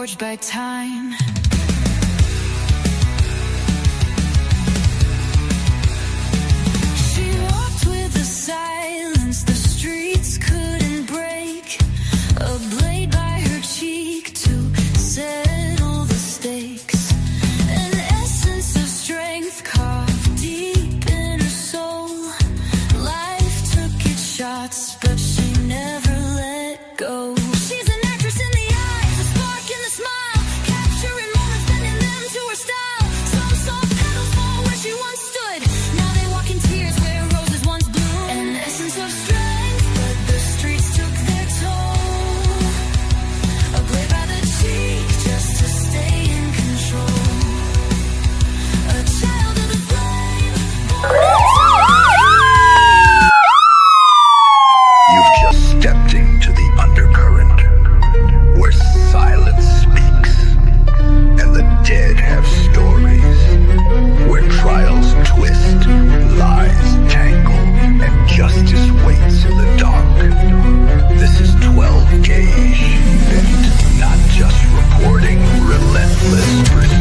forged by time. She walked with the silence the streets couldn't break, a blade by her cheek to settle the stakes, an essence of strength carved deep in her soul. Life took its shots, but she never let go. She's an actress in the eyes, a spark in the smile, capturing moments, bending them to her style. Some soft petals fall where she once stood, now they walk in tears where roses once bloomed. An essence of strength, but the streets took their toll. A blade by the cheek just to stay in control. A child of the flame, You've just stepped into the undercurrent, where silence speaks, and the dead have stories, where trials twist, lies tangle, and justice waits in the dark. This is 12 Gauge, and not just reporting relentless pursuit.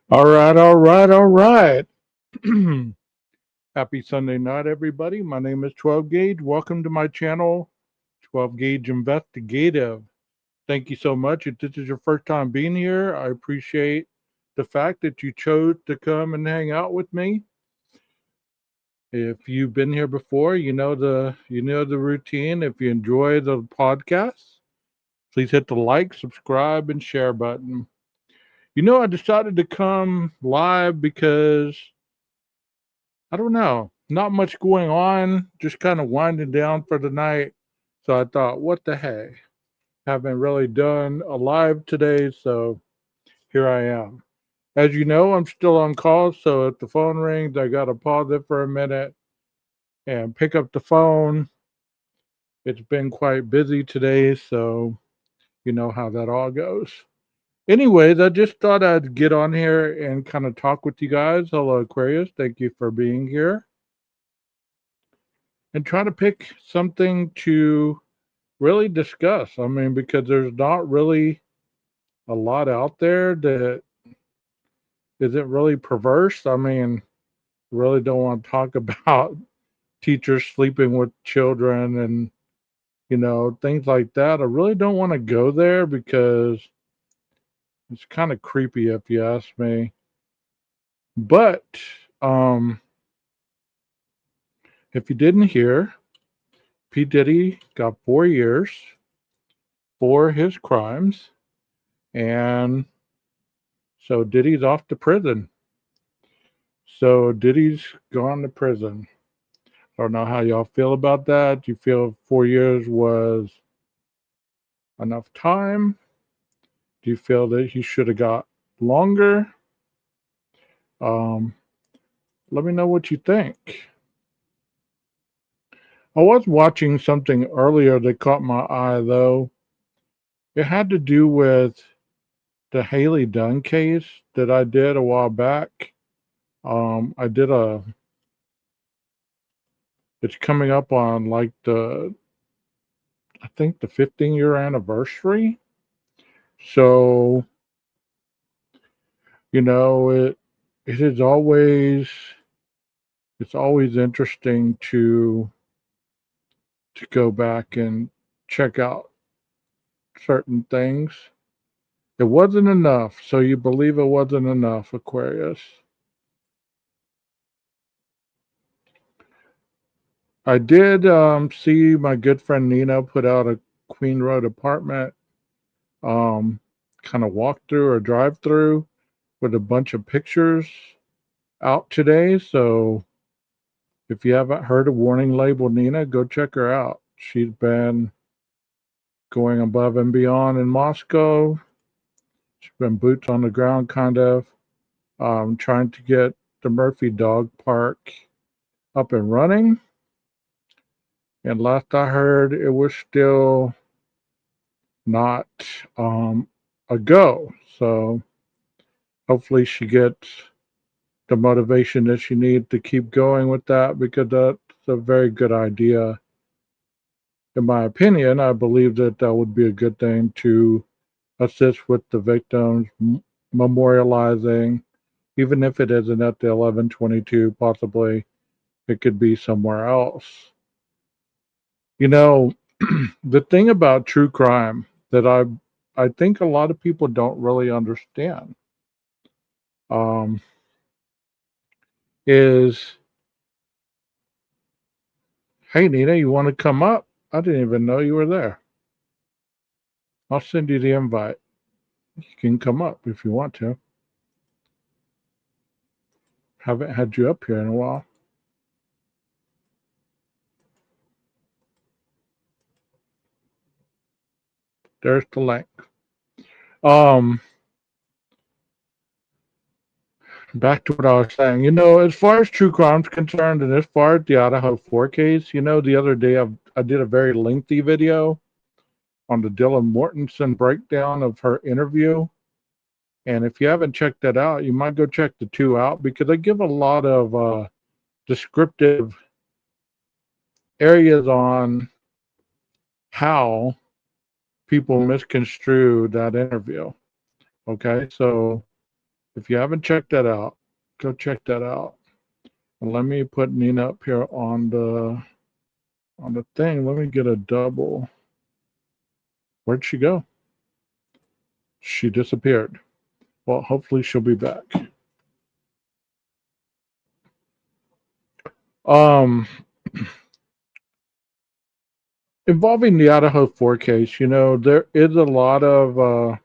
All right. Happy Sunday night, everybody. My name is 12 Gauge. Welcome to my channel, 12 Gauge Investigative. Thank you so much. If this is your first time being here, I appreciate the fact that you chose to come and hang out with me. If you've been here before, you know the routine. If you enjoy the podcast, please hit the like, subscribe, and share button. I decided to come live because I don't know, not much going on, just kind of winding down for the night. So I thought, what the heck? Haven't really done a live today, so here I am. As you know, I'm still on call, so if the phone rings, I got to pause it for a minute and pick up the phone. It's been quite busy today, so you know how that all goes. Anyways, I just thought I'd get on here and kind of talk with you guys. Hello, Aquarius. Thank you for being here. And try to pick something to really discuss. I mean, because there's not really a lot out there that isn't really perverse. I mean, really don't want to talk about teachers sleeping with children and, things like that. I really don't want to go there because it's kind of creepy if you ask me. But if you didn't hear, P. Diddy got 4 years for his crimes, and so Diddy's off to prison. So Diddy's gone to prison. I don't know how y'all feel about that. Do you feel 4 years was enough time? Do you feel that he should have got longer? Let me know what you think. I was watching something earlier that caught my eye, though. It had to do with the Haley Dunn case that I did a while back. I did it's coming up on like I think the 15-year anniversary. So, it is always, it's always interesting to go back and check out certain things. It wasn't enough. So you believe it wasn't enough, Aquarius. I did see my good friend Nina put out a Queen Road apartment um, kind of walk through or drive through with a bunch of pictures out today. So if you haven't heard of Warning Label Nina, go check her out. She's been going above and beyond in Moscow. She's been boots on the ground, kind of trying to get the Murphy Dog Park up and running. And last I heard, it was still not a go. So hopefully she gets the motivation that she needs to keep going with that, because that's a very good idea. In my opinion, I believe that that would be a good thing to assist with the victims, memorializing, even if it isn't at the 1122, possibly it could be somewhere else. You know, the thing about true crime that I think a lot of people don't really understand um, is, hey Nina, you want to come up? I didn't even know you were there. I'll send you the invite. You can come up if you want to. Haven't had you up here in a while. There's the link. Um, Back to what I was saying. You know, as far as true crime's concerned, and as far as the Idaho 4 case, you know, the other day I did a very lengthy video on the Dylan Mortensen breakdown of her interview. And if you haven't checked that out, you might go check the two out, because I give a lot of descriptive areas on how people misconstrue that interview. Okay, so if you haven't checked that out, go check that out. And let me put Nina up here on the thing. Let me get a double. Where'd she go? She disappeared. Well, hopefully she'll be back. Involving the Idaho 4 case, you know, there is a lot of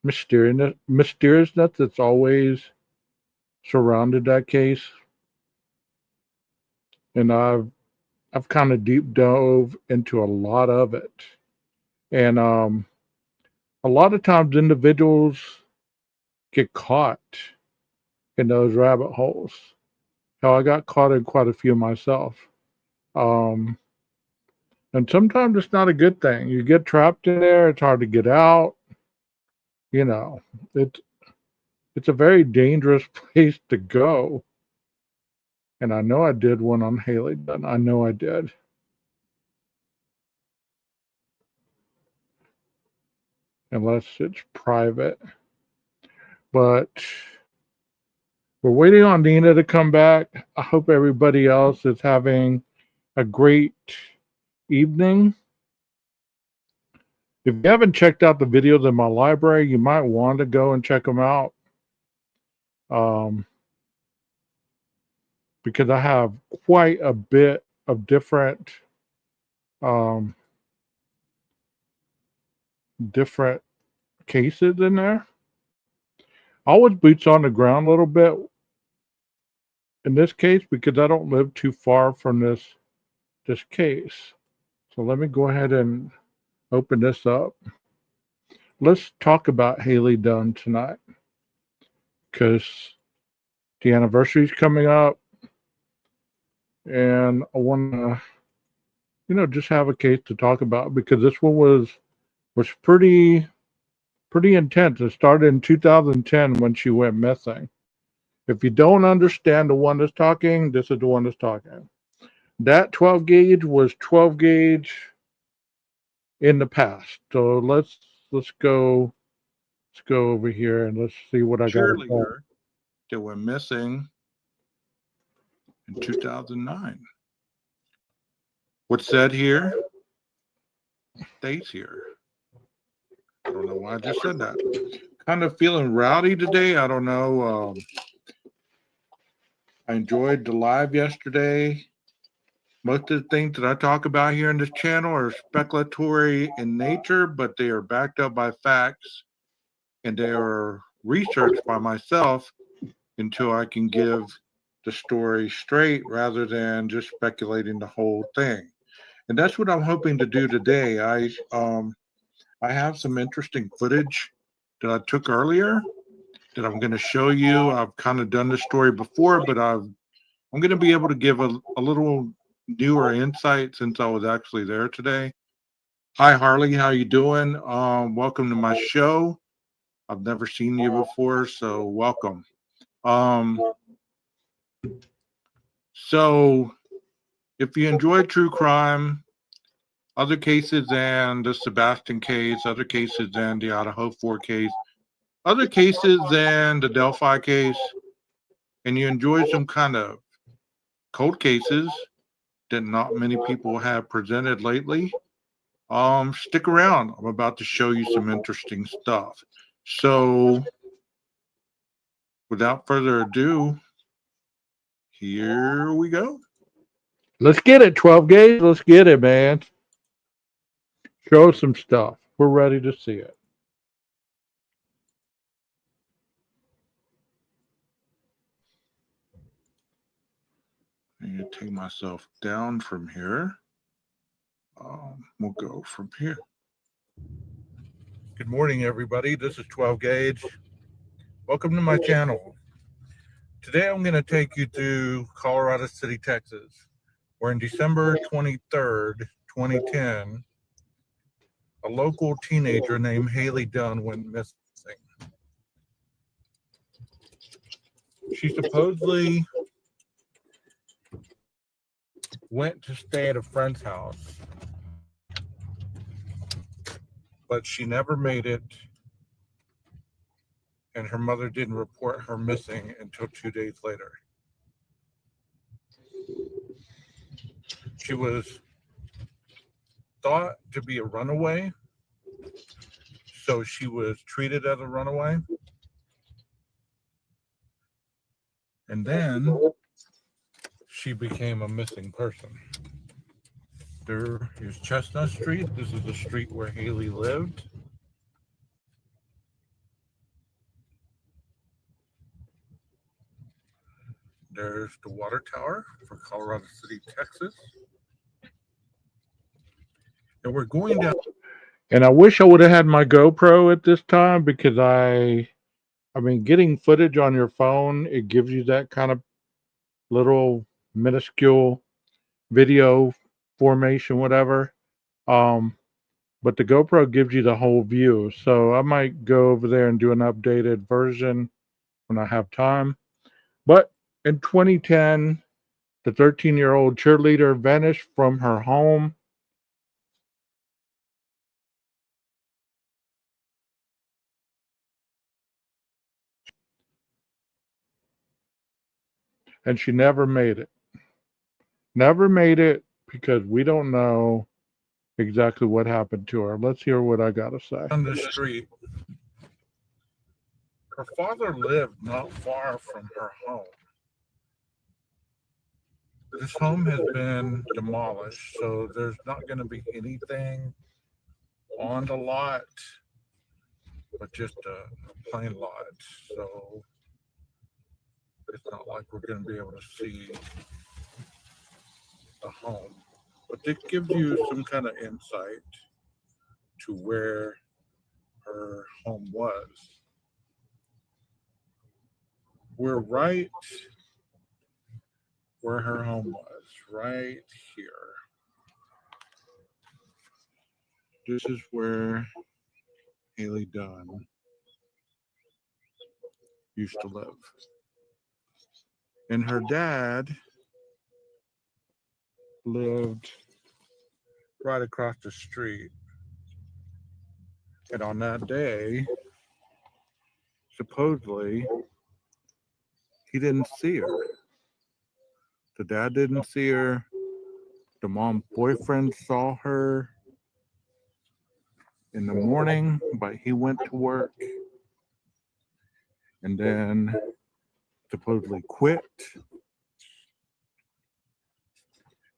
mysteriousness that's always surrounded that case. And I've kind of deep dove into a lot of it. And a lot of times individuals get caught in those rabbit holes. How I got caught in quite a few myself. And sometimes it's not a good thing. You get trapped in there, it's hard to get out. You know, it's a very dangerous place to go. And I know I did one on Haley Dunn. I know I did. Unless it's private. But we're waiting on Nina to come back. I hope everybody else is having a great evening. If you haven't checked out the videos in my library, you might want to go and check them out. Because I have quite a bit of different different cases in there. I was boots on the ground a little bit in this case because I don't live too far from this case. So let me go ahead and open this up. Let's talk about Haley Dunn tonight, because the anniversary is coming up, and I want to, you know, just have a case to talk about, because this one was pretty intense. It started in 2010 when she went missing. If you don't understand the one that's talking, this is the one that's talking. That 12 gauge was 12 gauge in the past. So let's go over here and let's see what I got. Cheerleader that went missing in 2009. What's said here stays here. I don't know why I just said that. Kind of feeling rowdy today. I don't know. I enjoyed the live yesterday. Most of the things that I talk about here in this channel are speculatory in nature, but they are backed up by facts and they are researched by myself until I can give the story straight rather than just speculating the whole thing. And that's what I'm hoping to do today. I have some interesting footage that I took earlier that I'm going to show you. I've kind of done this story before, but I'm going to be able to give a little newer insight since I was actually there today. Hi, Harley. How you doing? Welcome to my show. I've never seen you before, so welcome. So if you enjoy true crime, other cases than the Sebastian case, other cases than the Idaho 4 case, other cases than the Delphi case, and you enjoy some kind of cold cases that not many people have presented lately, stick around. I'm about to show you some interesting stuff. So without further ado, here we go. Let's get it, 12 gauge. Let's get it, man. Show us some stuff. We're ready to see it. I'm going to take myself down from here. We'll go from here. Good morning, everybody. This is 12 Gauge. Welcome to my channel. Today I'm going to take you to Colorado City, Texas, where in December 23rd, 2010, a local teenager named Haley Dunn went missing. She supposedly went to stay at a friend's house, but she never made it, and her mother didn't report her missing until 2 days later. She was thought to be a runaway, so she was treated as a runaway. And then she became a missing person. There is Chestnut Street. This is the street where Haley lived. There's the water tower for Colorado City, Texas. And we're going down. And I wish I would have had my GoPro at this time because I mean, getting footage on your phone, it gives you that kind of little minuscule video formation, whatever. But the GoPro gives you the whole view. So I might go over there and do an updated version when I have time. But in 2010, the 13-year-old cheerleader vanished from her home. And she never made it. Never made it because we don't know exactly what happened to her. Let's hear what I got to say. On the street. Her father lived not far from her home. This home has been demolished, so there's not going to be anything on the lot, but just a plain lot. So it's not like we're going to be able to see the home. But it gives you some kind of insight to where her home was. We're right where her home was, right here. This is where Haley Dunn used to live. And her dad lived right across the street. And on that day, supposedly, he didn't see her. The dad didn't see her. The mom's boyfriend saw her in the morning, but he went to work and then supposedly quit.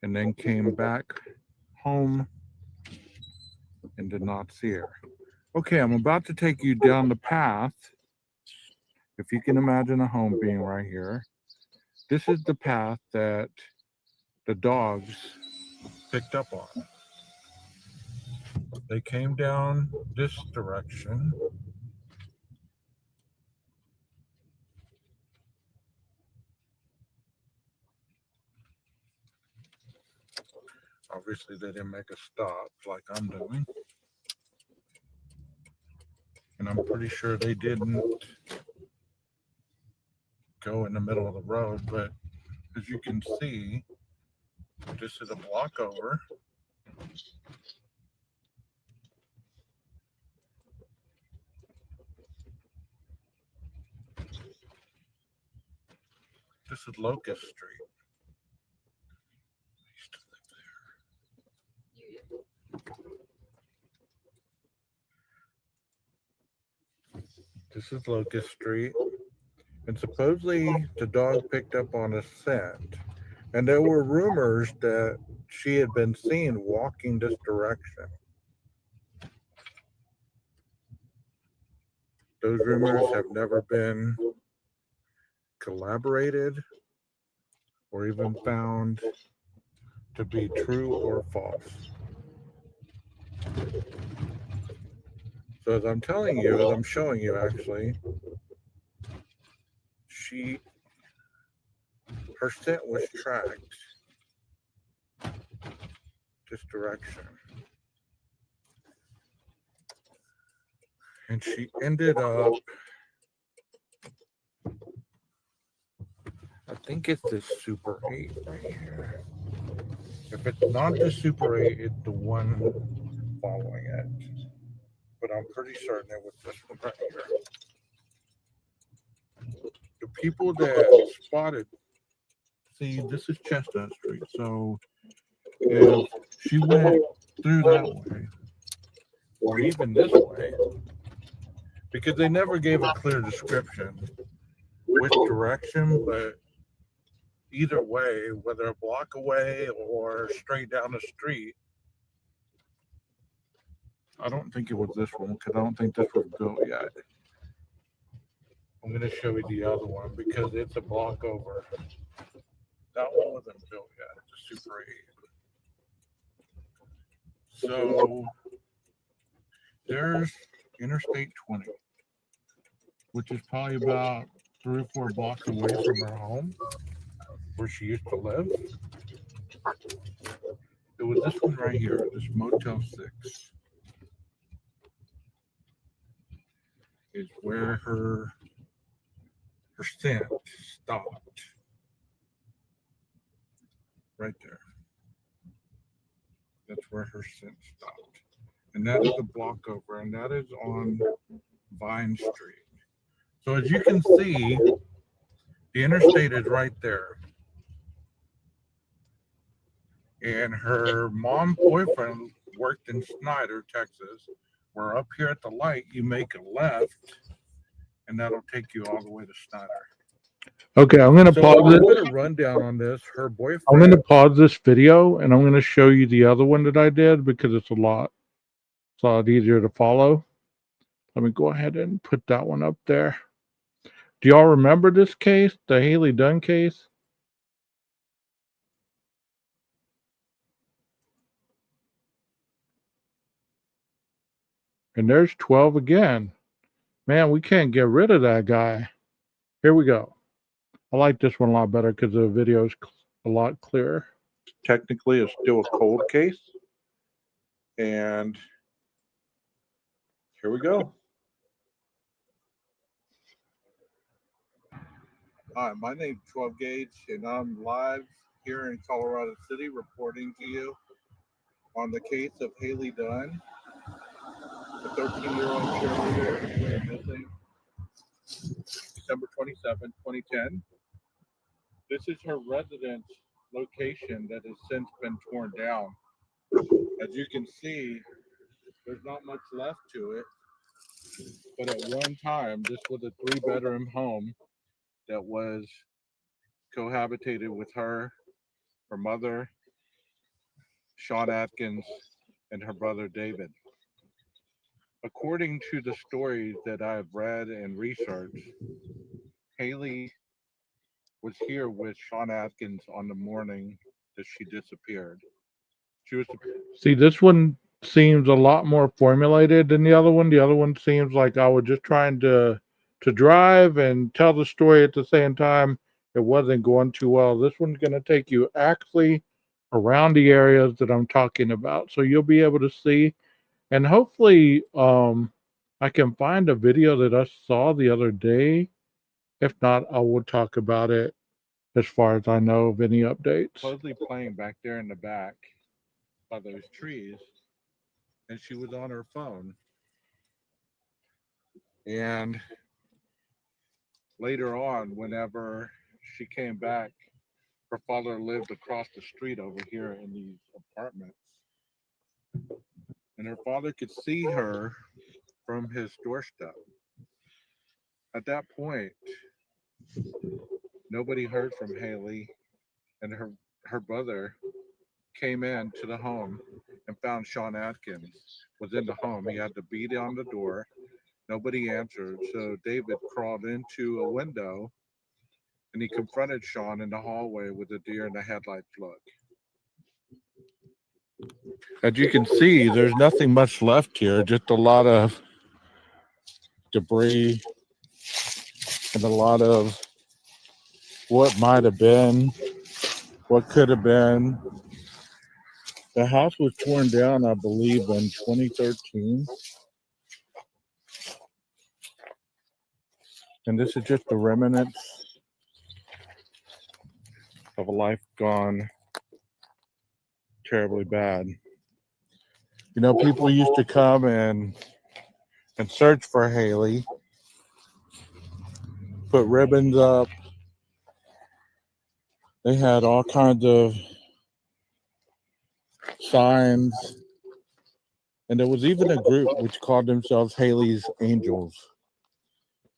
and then came back home and did not see her. Okay, I'm about to take you down the path. If you can imagine a home being right here, this is the path that the dogs picked up on. They came down this direction. Obviously, they didn't make a stop like I'm doing. And I'm pretty sure they didn't go in the middle of the road, but as you can see, this is a block over. This is Locust Street. This is Locust Street. And supposedly the dog picked up on a scent. And there were rumors that she had been seen walking this direction. Those rumors have never been collaborated or even found to be true or false. So as I'm telling you, as I'm showing you actually, her scent was tracked this direction. And she ended up, I think it's the Super 8 right here. If it's not the Super 8, it's the one following it. But I'm pretty certain it was this one right here. The people that spotted, see, this is Chestnut Street. So if she went through that way, or even this way, because they never gave a clear description which direction, but either way, whether a block away or straight down the street, I don't think it was this one because I don't think this was built yet. I'm going to show you the other one because it's a block over. That one wasn't built yet. It's a Super 8. So there's Interstate 20, which is probably about 3 or 4 blocks away from her home where she used to live. It was this one right here, this Motel 6. Is where her scent stopped. Right there. That's where her scent stopped. And that is a block over, and that is on Vine Street. So as you can see, the interstate is right there. And her mom's boyfriend worked in Snyder, Texas. Where up here at the light, you make a left, and that'll take you all the way to Snyder. Okay, I'm going to pause it. I'm going to run down on this. Her boyfriend. I'm going to pause this video, and I'm going to show you the other one that I did because it's a lot easier to follow. Let me go ahead and put that one up there. Do y'all remember this case, the Haley Dunn case? And there's 12 again. Man, we can't get rid of that guy. Here we go. I like this one a lot better because the video is a lot clearer. Technically, it's still a cold case. And here we go. Hi, my name's 12 Gage, and I'm live here in Colorado City reporting to you on the case of Haley Dunn, the 13-year-old cheerleader who went missing December 27, 2010. This is her residence location that has since been torn down. As you can see, there's not much left to it, but at one time, this was a 3-bedroom home that was cohabitated with her mother, Sean Atkins and her brother David. According to the stories that I've read and researched, Haley was here with Sean Atkins on the morning that she disappeared. She was See, this one seems a lot more formulated than the other one. The other one seems like I was just trying to drive and tell the story at the same time. It wasn't going too well. This one's going to take you actually around the areas that I'm talking about, so you'll be able to see. And hopefully, I can find a video that I saw the other day. If not, I will talk about it as far as I know of any updates. supposedly playing back there in the back by those trees, and she was on her phone. And later on, whenever she came back, her father lived across the street over here in these apartments. And her father could see her from his doorstep. At that point, nobody heard from Haley, and her brother came in to the home and found Sean Atkins was in the home. He had to beat on the door. Nobody answered, so David crawled into a window and he confronted Sean in the hallway with a deer in the headlights look. As you can see, there's nothing much left here, just a lot of debris and a lot of what might have been, what could have been. The house was torn down, I believe, in 2013. And this is just the remnants of a life gone terribly bad. You know, people used to come and search for Haley, put ribbons up. They had all kinds of signs. And there was even a group which called themselves Haley's Angels.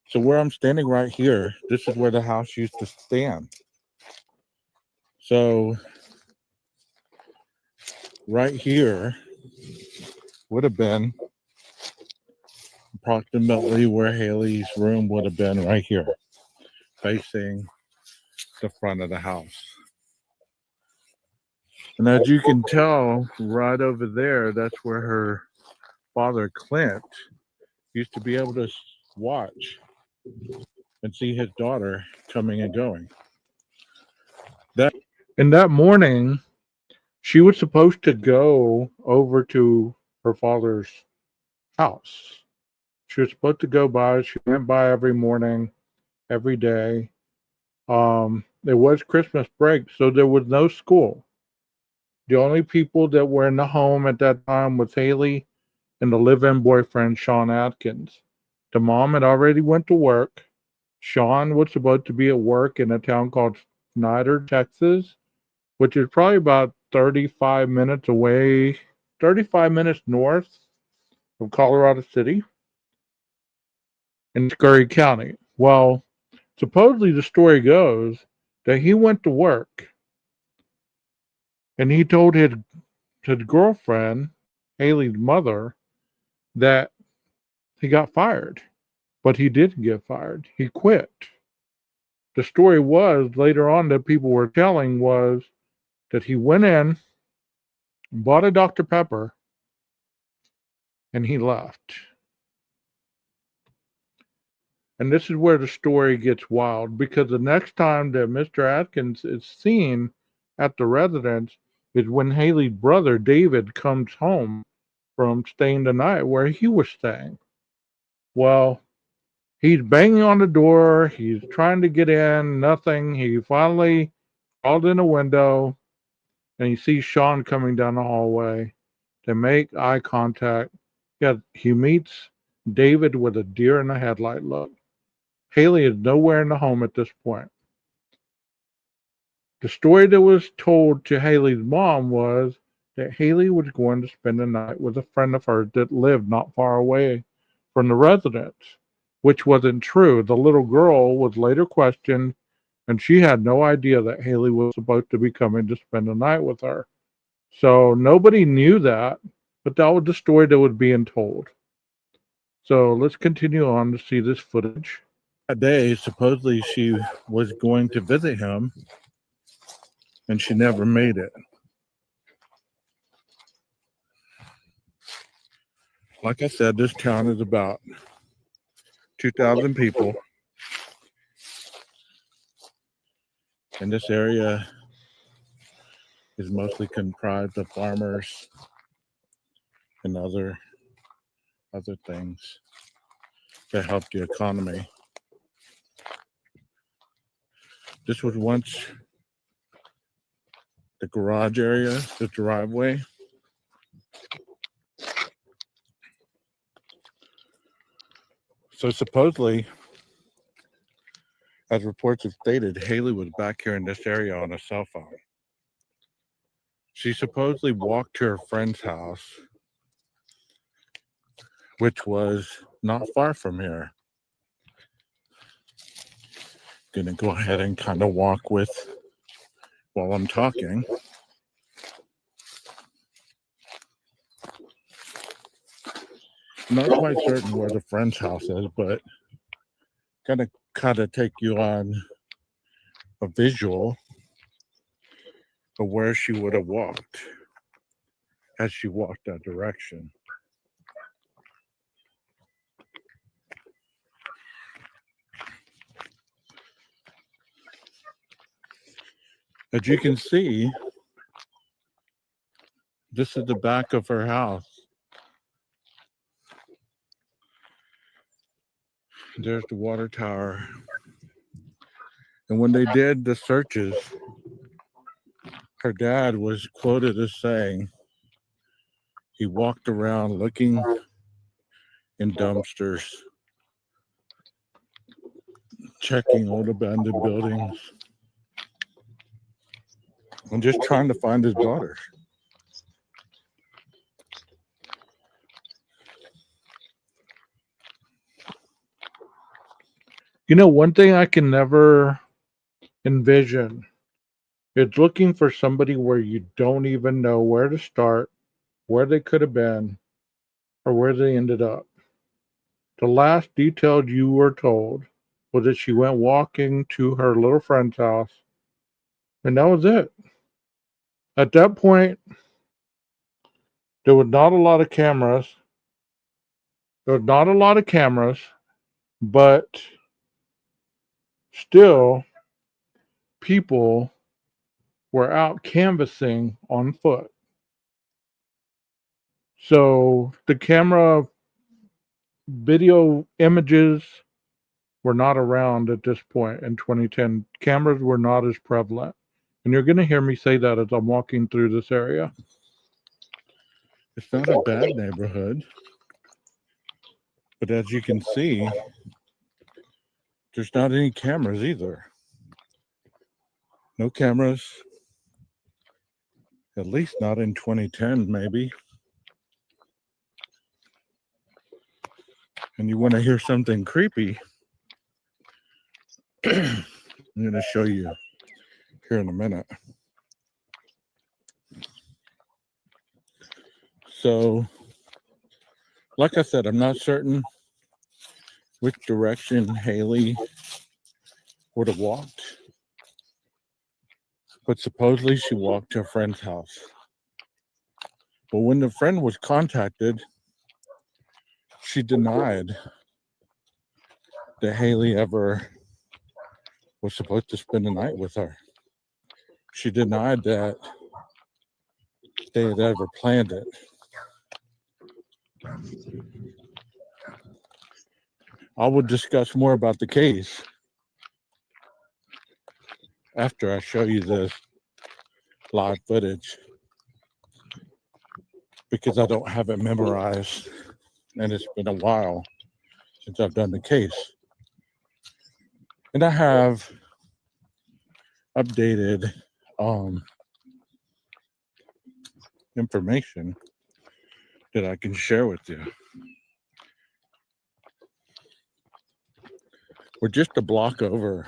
So where I'm standing right here, this is where the house used to stand. So right here would have been approximately where Haley's room would have been, right here, facing the front of the house. And as you can tell, right over there, that's where her father, Clint, used to be able to watch and see his daughter coming and going. And that morning, she was supposed to go over to her father's house. She was supposed to go by. She went by every morning, every day. It was Christmas break, so there was no school. The only people that were in the home at that time was Haley and the live-in boyfriend, Sean Atkins. The mom had already went to work. Sean was supposed to be at work in a town called Snyder, Texas, which is probably about 35 minutes away, 35 minutes north of Colorado City in Scurry County. Well, supposedly the story goes that he went to work and he told his girlfriend, Haley's mother, that he got fired. But he didn't get fired. He quit. The story was later on that people were telling was that he went in, bought a Dr. Pepper, and he left. And this is where the story gets wild, because the next time that Mr. Atkins is seen at the residence is when Haley's brother, David, comes home from staying the night where he was staying. Well, he's banging on the door. He's trying to get in. Nothing. He finally crawled in a window, and he sees Sean coming down the hallway. They make eye contact. He meets David with a deer in the headlight look. Haley is nowhere in the home at this point. The story that was told to Haley's mom was that Haley was going to spend the night with a friend of hers that lived not far away from the residence, which wasn't true. The little girl was later questioned, and she had no idea that Haley was supposed to be coming to spend the night with her. So nobody knew that, but that was the story that was being told. So let's continue on to see this footage. That day, supposedly she was going to visit him, and she never made it. Like I said, this town is about 2,000 people. And this area is mostly comprised of farmers and other things that help the economy. This was once the garage area, the driveway. So supposedly, as reports have stated, Haley was back here in this area on a cell phone. She supposedly walked to her friend's house, which was not far from here. Gonna go ahead and kind of walk with while I'm talking. Not quite certain where the friend's house is, but gonna kind of take you on a visual of where she would have walked as she walked that direction. As you can see, this is the back of her house. There's the water tower. And when they did the searches, her dad was quoted as saying he walked around looking in dumpsters, checking old abandoned buildings, and just trying to find his daughter. You know, one thing I can never envision is looking for somebody where you don't even know where to start, where they could have been, or where they ended up. The last detail you were told was that she went walking to her little friend's house, and that was it. At that point, there was not a lot of cameras. But still, people were out canvassing on foot. So the camera video images were not around at this point in 2010. Cameras were not as prevalent. And you're going to hear me say that as I'm walking through this area. It's not a bad neighborhood. But as you can see, there's not any cameras either. No cameras. At least not in 2010, maybe. And you want to hear something creepy, I'm going to show you here in a minute. So, like I said, I'm not certain which direction Haley would have walked, but supposedly she walked to a friend's house. But when the friend was contacted, she denied that Haley ever was supposed to spend the night with her. She denied that they had ever planned it. I will discuss more about the case after I show you this live footage, because I don't have it memorized and it's been a while since I've done the case. And I have updated information that I can share with you. We're just a block over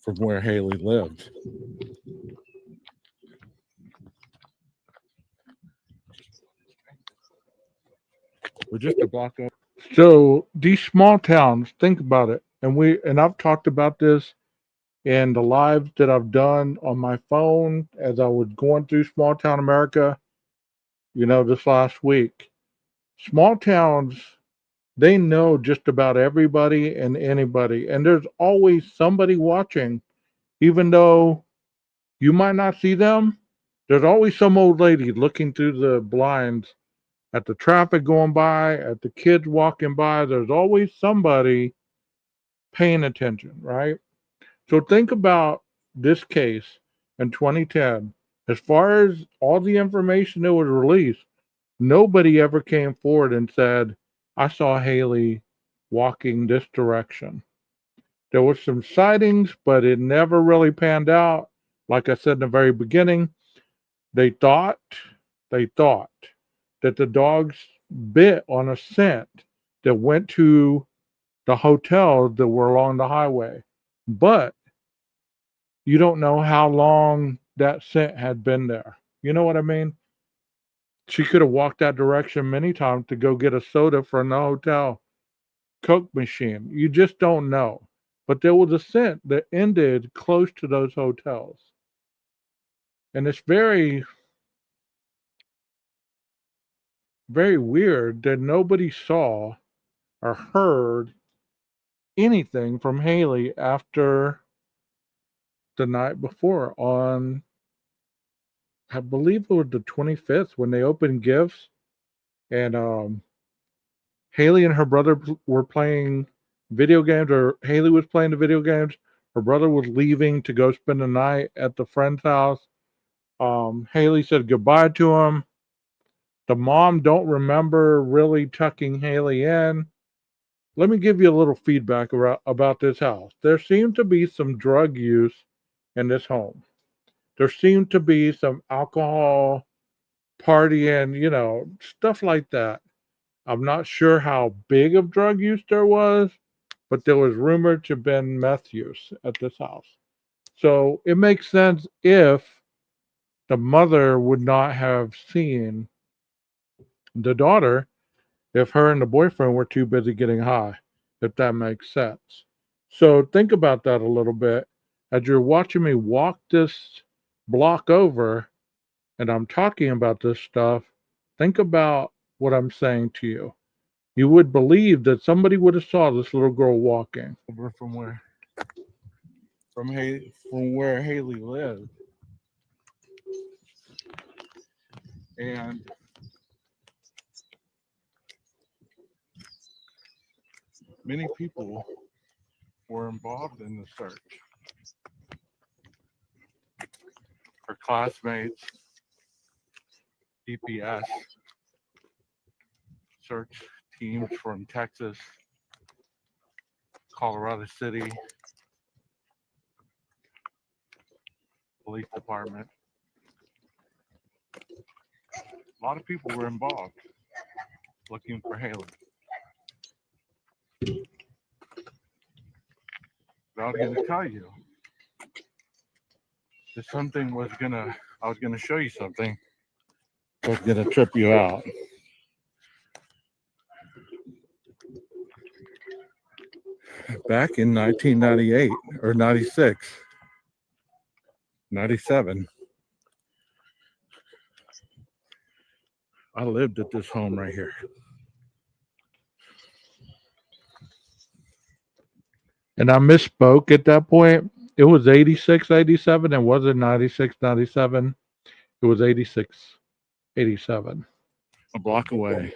from where Haley lived. just a block up. So these small towns, think about it. And I've talked about this in the lives that I've done on my phone as I was going through small town America, this last week. Small towns, they know just about everybody and anybody. And there's always somebody watching, even though you might not see them. There's always some old lady looking through the blinds at the traffic going by, at the kids walking by. There's always somebody paying attention, right? So think about this case in 2010. As far as all the information that was released, nobody ever came forward and said, I saw Haley walking this direction. There was some sightings, but it never really panned out. Like I said in the very beginning, they thought that the dogs bit on a scent that went to the hotels that were along the highway. But you don't know how long that scent had been there. You know what I mean? She could have walked that direction many times to go get a soda from the hotel Coke machine. You just don't know. But there was a scent that ended close to those hotels. And it's very, very weird that nobody saw or heard anything from Haley after the night before on, I believe it was the 25th when they opened gifts. And Haley and her brother were playing video games, or Haley was playing the video games. Her brother was leaving to go spend the night at the friend's house. Haley said goodbye to him. The mom don't remember really tucking Haley in. Let me give you a little feedback about this house. There seemed to be some drug use in this home. There seemed to be some alcohol, partying, stuff like that. I'm not sure how big of drug use there was, but there was rumored to have been meth use at this house. So it makes sense if the mother would not have seen the daughter if her and the boyfriend were too busy getting high, if that makes sense. So think about that a little bit as you're watching me walk this block over and I'm talking about this stuff. Think about what I'm saying to you. You would believe that somebody would have saw this little girl walking. Over from where Haley lived. And many people were involved in the search. Her classmates, DPS, search teams from Texas, Colorado City, police department. A lot of people were involved looking for Haley. But I was going to tell you that I was going to show you something that was going to trip you out. Back in 1998 or 96, 97, I lived at this home right here. And I misspoke at that point. It was 86, 87. It wasn't 96, 97. It was 86, 87. A block away.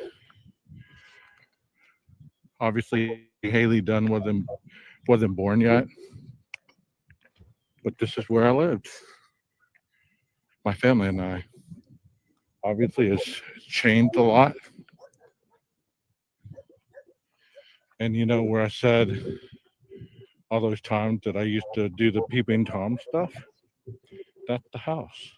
Obviously, Haley Dunn wasn't born yet, but this is where I lived. My family and I. Obviously, it's changed a lot. And where I said all those times that I used to do the peeping Tom stuff, that's the house.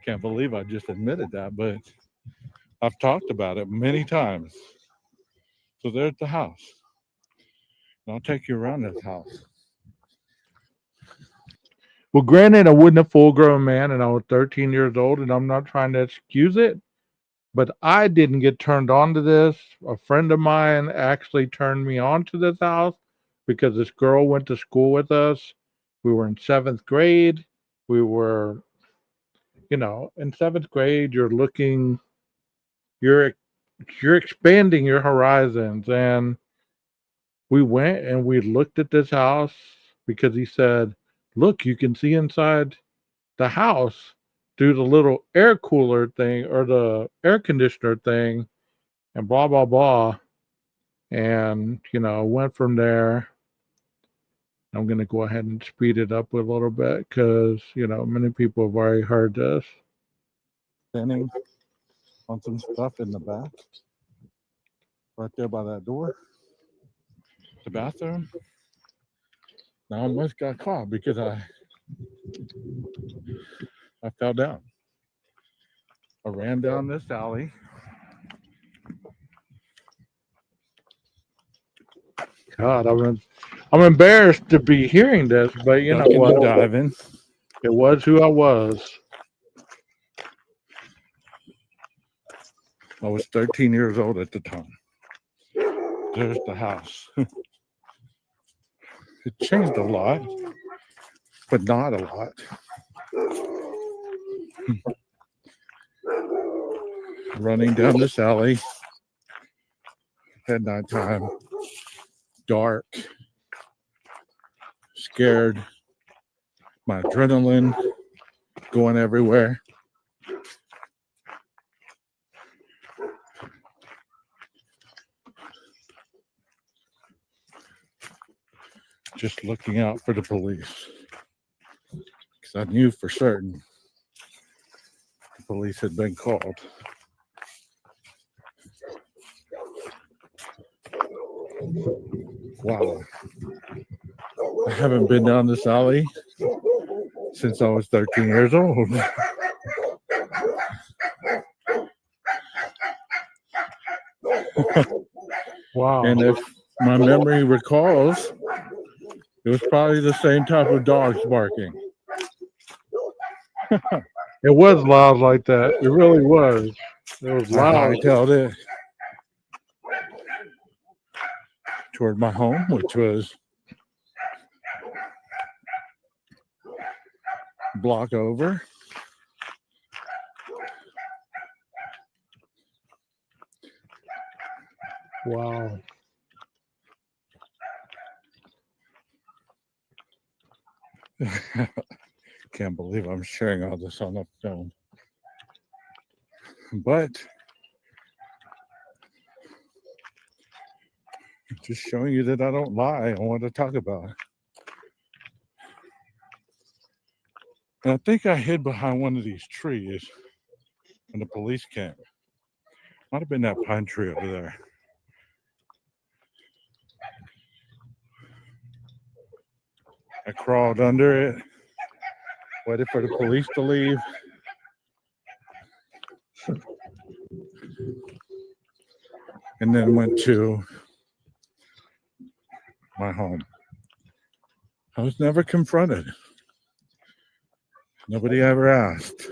Can't believe I just admitted that, but I've talked about it many times. So there's the house. And I'll take you around this house. Well, granted, I wasn't a full grown man and I was 13 years old, and I'm not trying to excuse it, but I didn't get turned on to this. A friend of mine actually turned me on to this house because this girl went to school with us. We were in seventh grade. We were, in seventh grade, you're you're expanding your horizons, and we went and we looked at this house because he said, "Look, you can see inside the house through the little air cooler thing or the air conditioner thing," and blah blah blah. And went from there. I'm going to go ahead and speed it up a little bit because many people have already heard this. Standing on some stuff in the back, right there by that door, the bathroom. Now I almost got caught because I fell down. I ran down this alley. God, I'm embarrassed to be hearing this, but you know what? Diving. It was who I was. I was 13 years old at the time. There's the house. It changed a lot, but not a lot. Running down this alley at nighttime, dark, scared, my adrenaline going everywhere. Just looking out for the police, because I knew for certain the police had been called. Wow. I haven't been down this alley since I was 13 years old. Wow. And if my memory recalls, it was probably the same type of dogs barking. It was loud like that. It really was. It was loud. I hightailed it toward my home, which was a block over. Wow. Can't believe I'm sharing all this on the film. But just showing you that I don't lie on what I talk about. And I think I hid behind one of these trees when the police came. Might have been that pine tree over there. I crawled under it, waited for the police to leave. And then went to my home. I was never confronted. Nobody ever asked.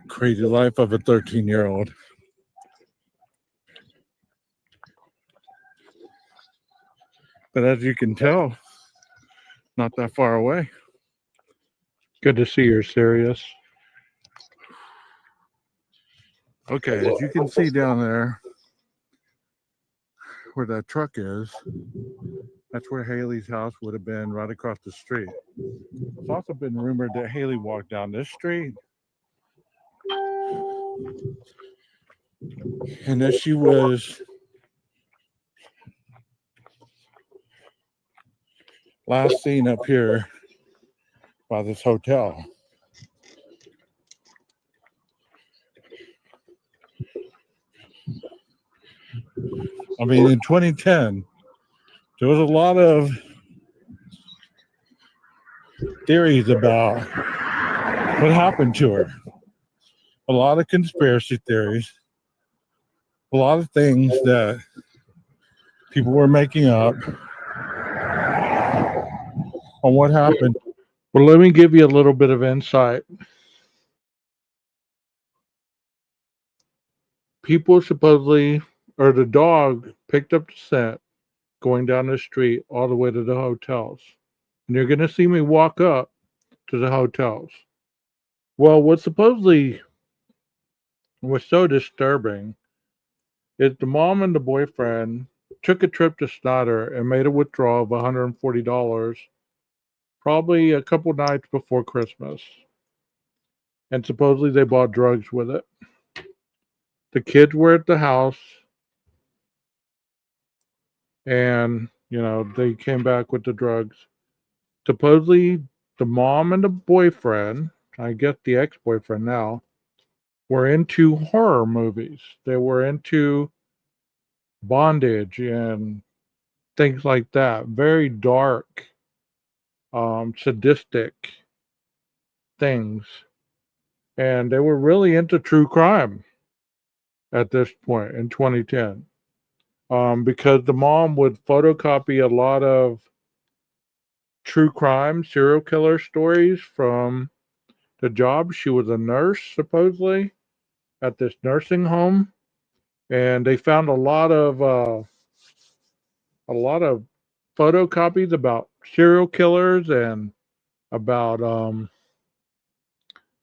Crazy life of a 13-year-old. But as you can tell, not that far away. Good to see you're serious. Okay, as you can see down there, where that truck is, that's where Haley's house would have been, right across the street. It's also been rumored that Haley walked down this street, and that she was last seen up here by this hotel. I mean, in 2010, there was a lot of theories about what happened to her. A lot of conspiracy theories. A lot of things that people were making up on what happened. Well, let me give you a little bit of insight. People supposedly, or the dog picked up the scent going down the street all the way to the hotels. And you're going to see me walk up to the hotels. Well, what supposedly was so disturbing is the mom and the boyfriend took a trip to Snyder and made a withdrawal of $140, probably a couple nights before Christmas. And supposedly they bought drugs with it. The kids were at the house, and they came back with the drugs. Supposedly the mom and the boyfriend, I guess the ex-boyfriend now, were into horror movies. They were into bondage and things like that. Very dark, sadistic things. And they were really into true crime at this point in 2010. Because the mom would photocopy a lot of true crime serial killer stories from the job. She was a nurse, supposedly, at this nursing home, and they found a lot of photocopies about serial killers and about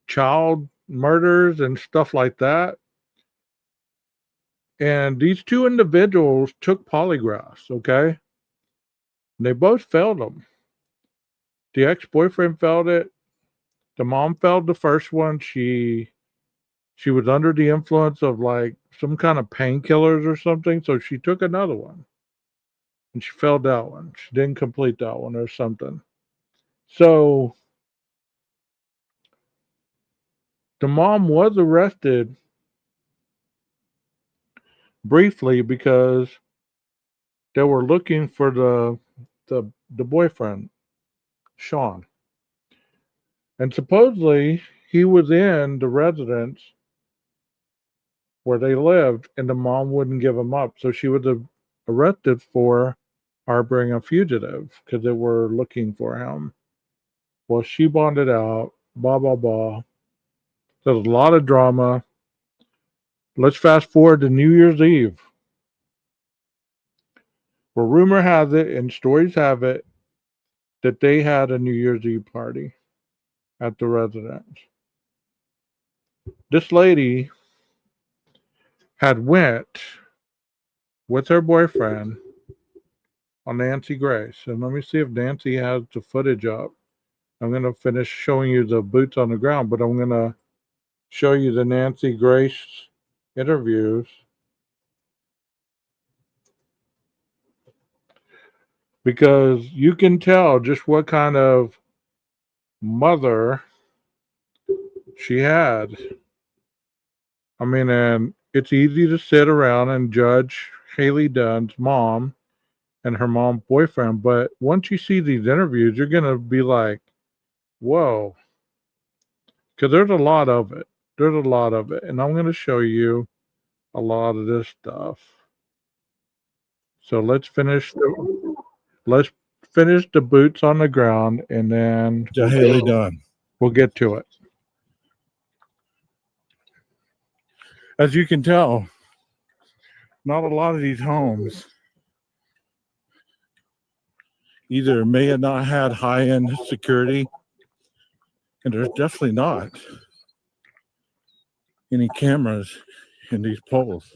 child murders and stuff like that. And these two individuals took polygraphs, okay? And they both failed them. The ex-boyfriend failed it. The mom failed the first one. She was under the influence of like some kind of painkillers or something, so she took another one. And she failed that one. She didn't complete that one or something. So the mom was arrested briefly because they were looking for the boyfriend, Sean. And supposedly he was in the residence where they lived, and the mom wouldn't give him up. So she was arrested for harboring a fugitive because they were looking for him. Well, she bonded out, blah, blah, blah. There's a lot of drama. Let's fast forward to New Year's Eve. Well, rumor has it and stories have it that they had a New Year's Eve party at the residence. This lady had went with her boyfriend on Nancy Grace. And let me see if Nancy has the footage up. I'm going to finish showing you the boots on the ground, but I'm going to show you the Nancy Grace interviews. Because you can tell just what kind of mother she had. I mean, and it's easy to sit around and judge Haley Dunn's mom and her mom's boyfriend, but once you see these interviews, you're going to be like, whoa. Because there's a lot of it. There's a lot of it. And I'm going to show you a lot of this stuff. So let's finish the boots on the ground, and then Haley Dunn. We'll get to it. As you can tell, not a lot of these homes either may have not had high-end security, and there's definitely not any cameras in these poles.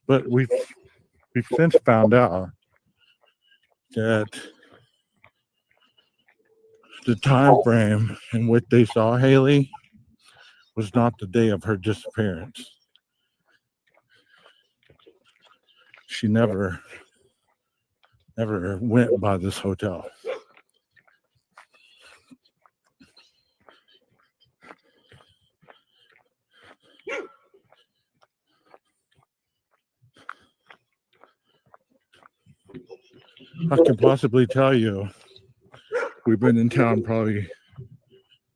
But we've since found out that the time frame in which they saw Haley was not the day of her disappearance. She never went by this hotel. I can possibly tell you, we've been in town probably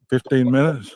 15 minutes.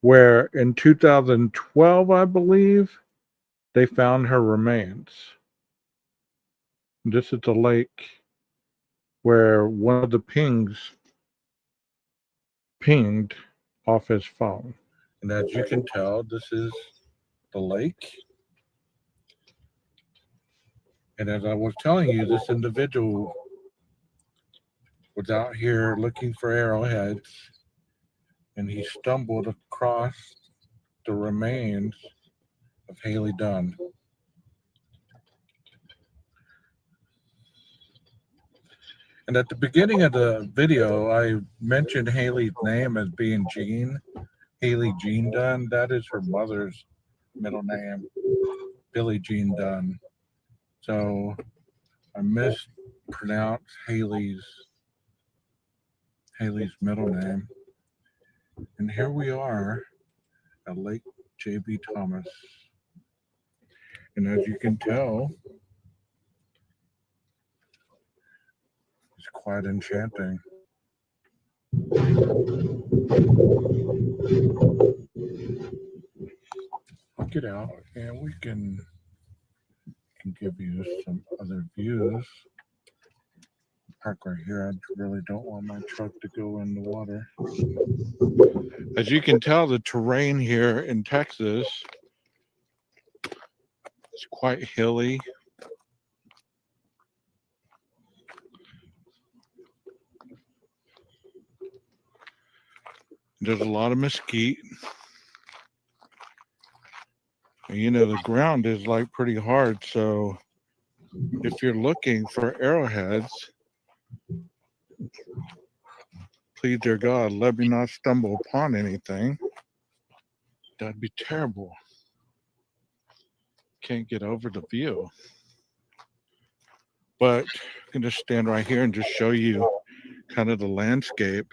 where in 2012, I believe, they found her remains. This is the lake where one of the pinged off his phone. And as you can tell, this is the lake. And as I was telling you, this individual was out here looking for arrowheads, and he stumbled across the remains of Haley Dunn. And at the beginning of the video, I mentioned Haley's name as being Jean, Haley Jean Dunn. That is her mother's middle name, Billie Jean Dunn. So I mispronounced Haley's middle name. And here we are at Lake J.B. Thomas. And as you can tell, it's quite enchanting. I'll get out and we can give you some other views. Park right here. I really don't want my truck to go in the water. As you can tell, the terrain here in Texas is quite hilly. There's a lot of mesquite. And you know, the ground is like pretty hard, so if you're looking for arrowheads, please, dear God, let me not stumble upon anything. That'd be terrible. Can't get over the view. But I can just stand right here and just show you kind of the landscape.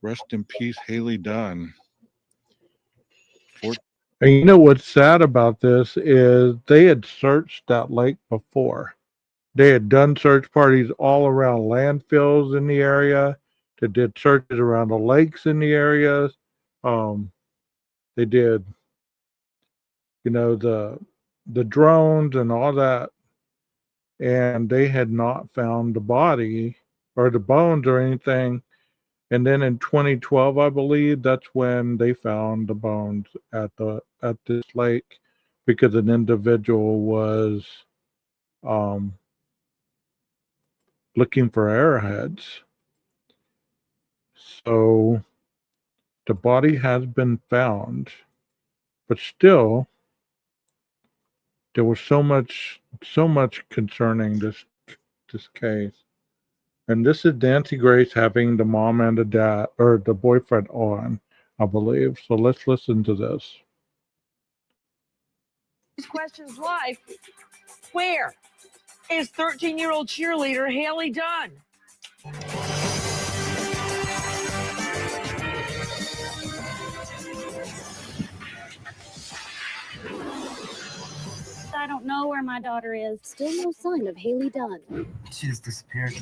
Rest in peace, Haley Dunn. And you know what's sad about this is they had searched that lake before. They had done search parties all around landfills in the area. They did searches around the lakes in the areas. They did, you know, the drones and all that, and they had not found the body or the bones or anything. And then in 2012, I believe, that's when they found the bones at this lake, because an individual was looking for arrowheads. So the body has been found, but still there was so much concerning this case. And this is Nancy Grace having the mom and the dad, or the boyfriend, on, I believe. So let's listen to this. These questions live. Where is 13-year-old cheerleader Haley Dunn? I don't know where my daughter is. Still no sign of Haley Dunn. She just disappeared.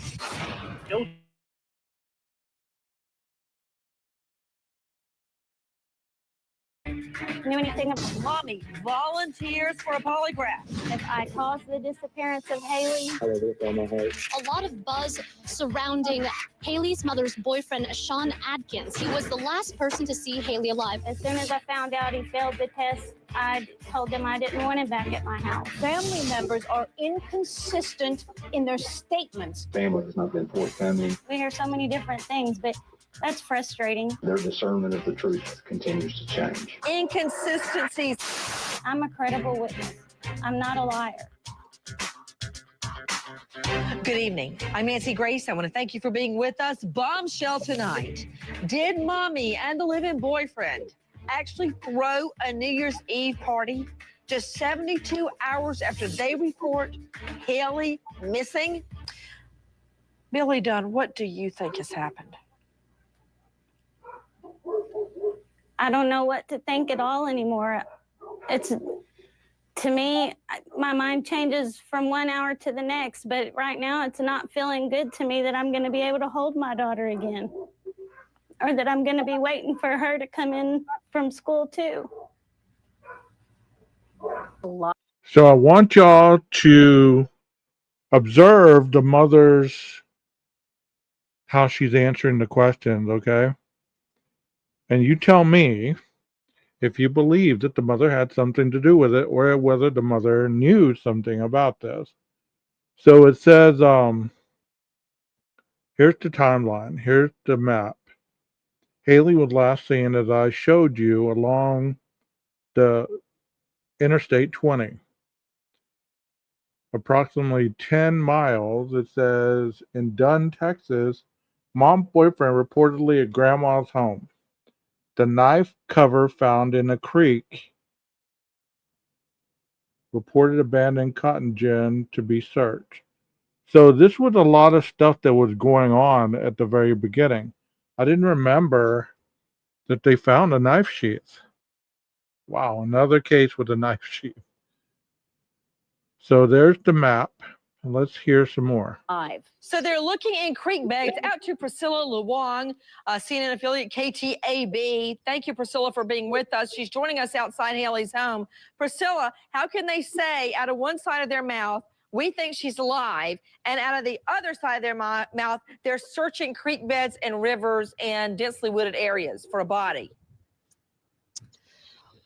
Knew anything about Mommy volunteers for a polygraph. if I caused the disappearance of Haley? A lot of buzz surrounding Haley's mother's boyfriend, Sean Adkins. He was the last person to see Haley alive. As soon as I found out he failed the test, I told them I didn't want him back at my house. Family members are inconsistent in their statements. Family has not been forthcoming. We hear so many different things, but that's frustrating. Their discernment of the truth continues to change. Inconsistencies. I'm a credible witness. I'm not a liar. Good evening. I'm Nancy Grace. I want to thank you for being with us. Bombshell tonight. Did Mommy and the live-in boyfriend actually throw a New Year's Eve party just 72 hours after they report Haley missing? Billie Dunn, what do you think has happened? I don't know what to think at all anymore. To me, my mind changes from 1 hour to the next, but right now it's not feeling good to me that I'm going to be able to hold my daughter again, or that I'm going to be waiting for her to come in from school too. So I want y'all to observe the mother's, how she's answering the questions, okay? And you tell me if you believe that the mother had something to do with it, or whether the mother knew something about this. So it says, here's the timeline, here's the map. Haley was last seen, as I showed you, along the Interstate 20. Approximately 10 miles, it says, in Dunn, Texas, mom's boyfriend reportedly at grandma's home. The knife cover found in a creek, reported abandoned cotton gin to be searched. So this was a lot of stuff that was going on at the very beginning. I didn't remember that they found a knife sheath. Wow, another case with a knife sheath. So there's the map. Let's hear some more. So they're looking in creek beds. Out to Priscilla Luong, CNN affiliate KTAB. Thank you, Priscilla, for being with us. She's joining us outside Haley's home. Priscilla, how can they say out of one side of their mouth, we think she's alive, and out of the other side of their mouth, they're searching creek beds and rivers and densely wooded areas for a body?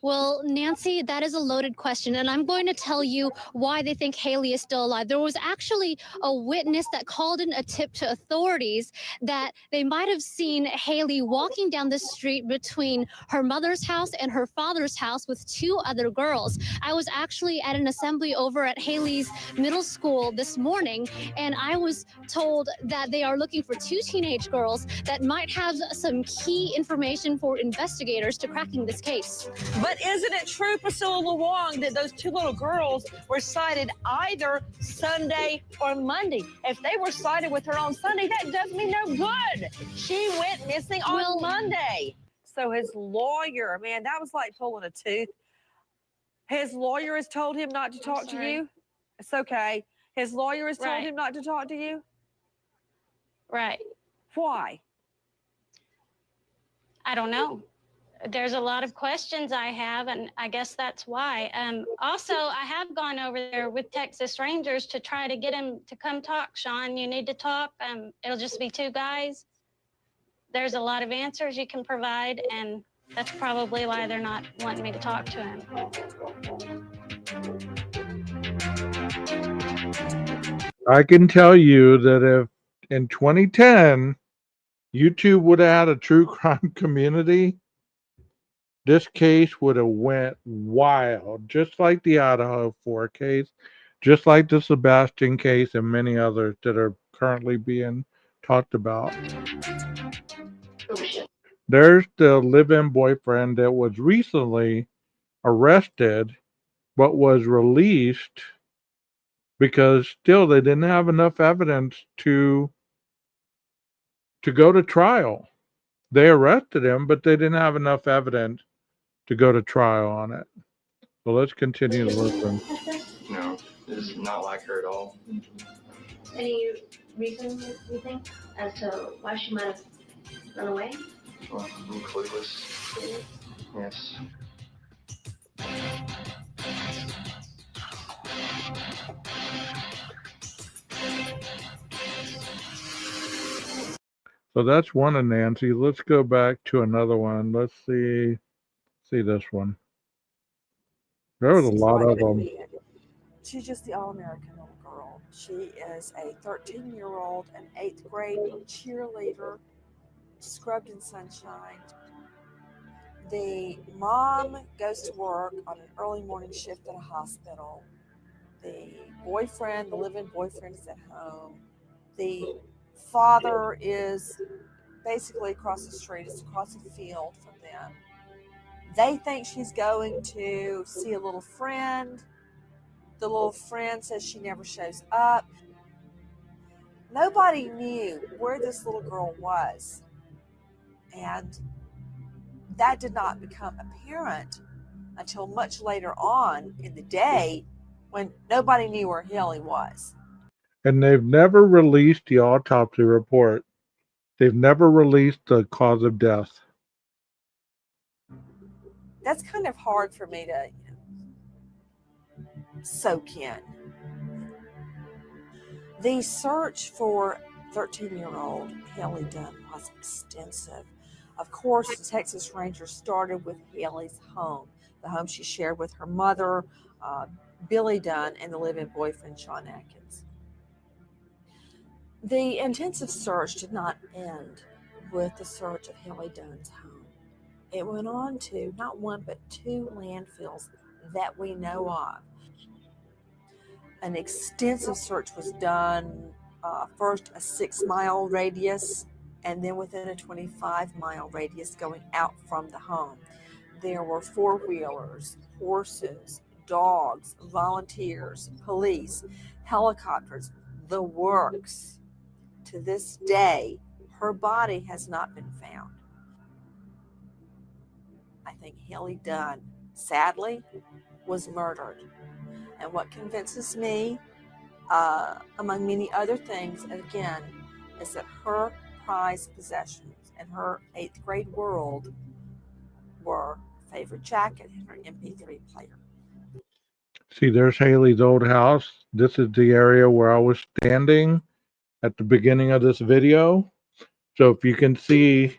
Well, Nancy, that is a loaded question, and I'm going to tell you why they think Haley is still alive. There was actually a witness that called in a tip to authorities that they might have seen Haley walking down the street between her mother's house and her father's house with two other girls. I was actually at an assembly over at Haley's middle school this morning, and I was told that they are looking for two teenage girls that might have some key information for investigators to cracking this case. But isn't it true, Priscilla Luong, that those two little girls were sighted either Sunday or Monday? If they were sighted with her on Sunday, that does me no good. She went missing on Monday. So his lawyer, man, that was like pulling a tooth. His lawyer has told him not to talk to you. It's okay. His lawyer has told him not to talk to you. Right. Why? I don't know. There's a lot of questions I have, and I guess that's why. Also, I have gone over there with Texas Rangers to try to get him to come talk. Sean, you need to talk. It'll just be two guys. There's a lot of answers you can provide, and that's probably why they're not wanting me to talk to him. I can tell you that if in 2010 YouTube would have had a true crime community, this case would have went wild, just like the Idaho 4 case, just like the Sebastian case, and many others that are currently being talked about. There's the live-in boyfriend that was recently arrested, but was released because still they didn't have enough evidence to go to trial. They arrested him, but they didn't have enough evidence to go to trial on it. So let's continue to listen. No, this is not like her at all. Any reason you think as to why she might have run away? Well, I'm clueless. Yes. So that's one of Nancy. Let's go back to another one. Let's see this one. There was a lot of them. She's just the all-American little girl. She is a 13-year-old, an 8th grade cheerleader, scrubbed in sunshine. The mom goes to work on an early morning shift at a hospital. The boyfriend, the live-in boyfriend, is at home. The father is basically across the street. It's across the field from them. They think she's going to see a little friend. The little friend says she never shows up. Nobody knew where this little girl was. And that did not become apparent until much later on in the day when nobody knew where Haley was. And they've never released the autopsy report. They've never released the cause of death. That's kind of hard for me to soak in. The search for 13-year-old Haley Dunn was extensive. Of course, the Texas Rangers started with Haley's home, the home she shared with her mother, Billy Dunn, and the live-in boyfriend, Sean Atkins. The intensive search did not end with the search of Haley Dunn's home. It went on to not one but two landfills that we know of. An extensive search was done, first a 6-mile radius, and then within a 25-mile radius going out from the home. There were four-wheelers, horses, dogs, volunteers, police, helicopters, the works. To this day, her body has not been found. I think Haley Dunn, sadly, was murdered. And what convinces me, among many other things, again, is that her prized possessions in her 8th grade world were favorite jacket and her MP3 player. See, there's Haley's old house. This is the area where I was standing at the beginning of this video. So if you can see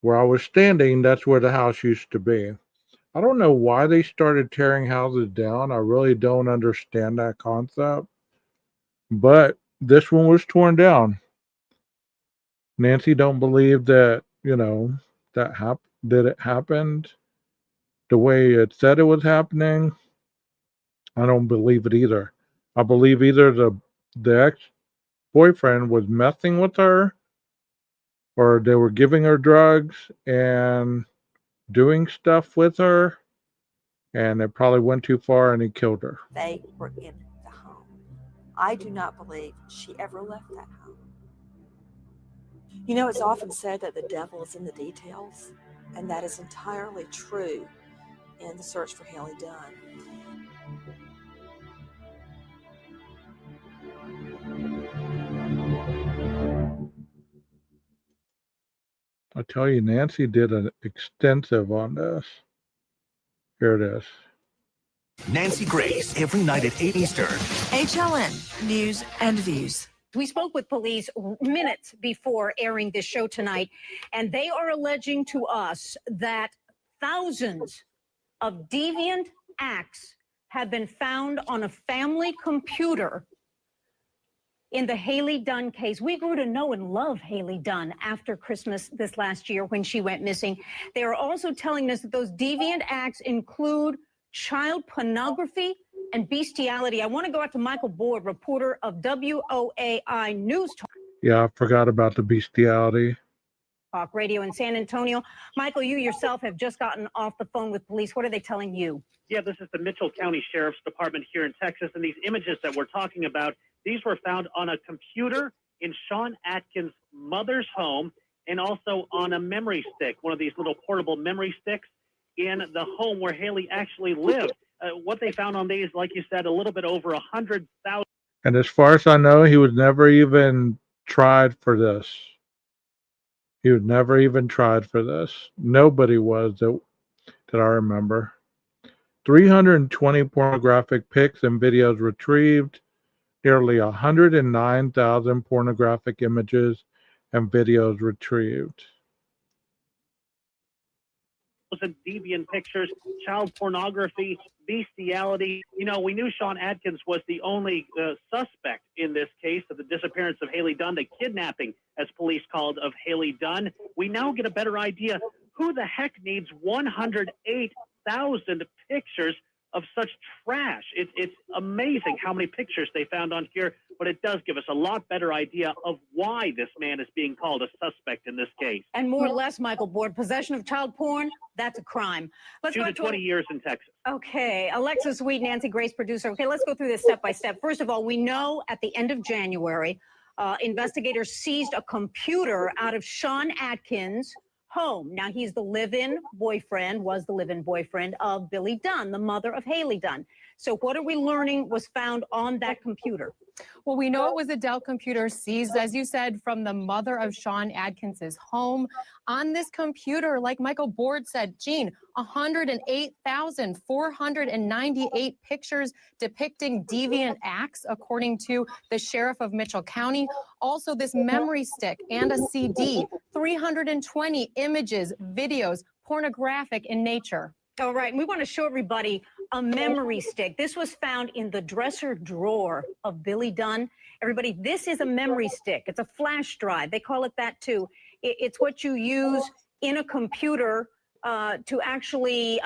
where I was standing, that's where the house used to be. I don't know why they started tearing houses down. I really don't understand that concept. But this one was torn down. Nancy don't believe that, that it happened the way it said it was happening. I don't believe it either. I believe either the ex-boyfriend was messing with her, or they were giving her drugs and doing stuff with her, and it probably went too far and he killed her. They were in the home. I do not believe she ever left that home. It's often said that the devil is in the details, and that is entirely true in the search for Haley Dunn. I tell you, Nancy did an extensive on this. Here it is. Nancy Grace, every night at 8 Eastern. HLN News and Views. We spoke with police minutes before airing this show tonight, and they are alleging to us that thousands of deviant acts have been found on a family computer in the Haley Dunn case. We grew to know and love Haley Dunn after Christmas this last year when she went missing. They are also telling us that those deviant acts include child pornography and bestiality. I want to go out to Michael Board, reporter of WOAI News Yeah, I forgot about the bestiality. Talk Radio in San Antonio. Michael, you yourself have just gotten off the phone with police. What are they telling you? Yeah, this is the Mitchell County Sheriff's Department here in Texas, and these images that we're talking about, these were found on a computer in Sean Atkins' mother's home and also on a memory stick, one of these little portable memory sticks in the home where Haley actually lived. What they found on these, like you said, a little bit over 100,000. And as far as I know, he was never even tried for this. He was never even tried for this. Nobody was that I remember. 320 pornographic pics and videos retrieved, nearly 109,000 pornographic images and videos retrieved. Deviant pictures, child pornography, bestiality. We knew Sean Atkins was the only suspect in this case of the disappearance of Haley Dunn, the kidnapping, as police called, of Haley Dunn. We now get a better idea who the heck needs 108,000 pictures of such trash. It's amazing how many pictures they found on here, but it does give us a lot better idea of why this man is being called a suspect in this case. And more or less, Michael Board, possession of child porn, that's a crime. Let's 2 go to 20 years in Texas. Okay, Alexis Sweet, Nancy Grace, producer. Okay, let's go through this step by step. First of all, we know at the end of January, investigators seized a computer out of Sean Atkins' home. Now, he's the live-in boyfriend, was the live-in boyfriend of Billy Dunn, the mother of Haley Dunn. So what are we learning was found on that computer? Well, we know it was a Dell computer seized, as you said, from the mother of Sean Adkins's home. On this computer, like Michael Board said, Gene, 108,498 pictures depicting deviant acts, according to the sheriff of Mitchell County. Also, this memory stick and a CD, 320 images, videos, pornographic in nature. All right, and we want to show everybody a memory stick. This was found in the dresser drawer of Billy Dunn. Everybody, this is a memory stick. It's a flash drive. They call it that too. It's what you use in a computer to actually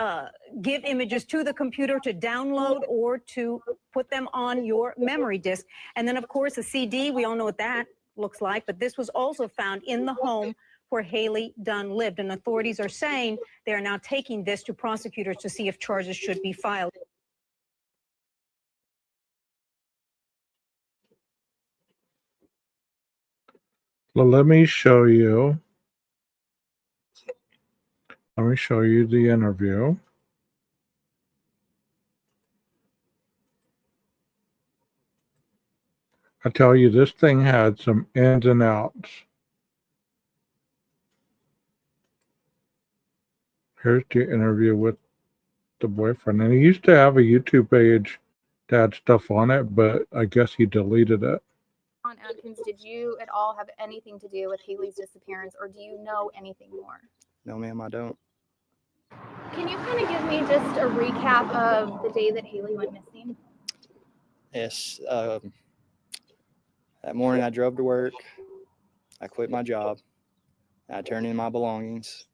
give images to the computer to download or to put them on your memory disk. And then, of course, a CD. We all know what that looks like. But this was also found in the home where Haley Dunn lived. And authorities are saying they are now taking this to prosecutors to see if charges should be filed. Well, let me show you the interview. I tell you, this thing had some ins and outs. Here's the interview with the boyfriend. And he used to have a YouTube page that had stuff on it, but I guess he deleted it. On Adkins, did you at all have anything to do with Haley's disappearance, or do you know anything more? No, ma'am, I don't. Can you kind of give me just a recap of the day that Haley went missing? Yes. That morning I drove to work. I quit my job. I turned in my belongings.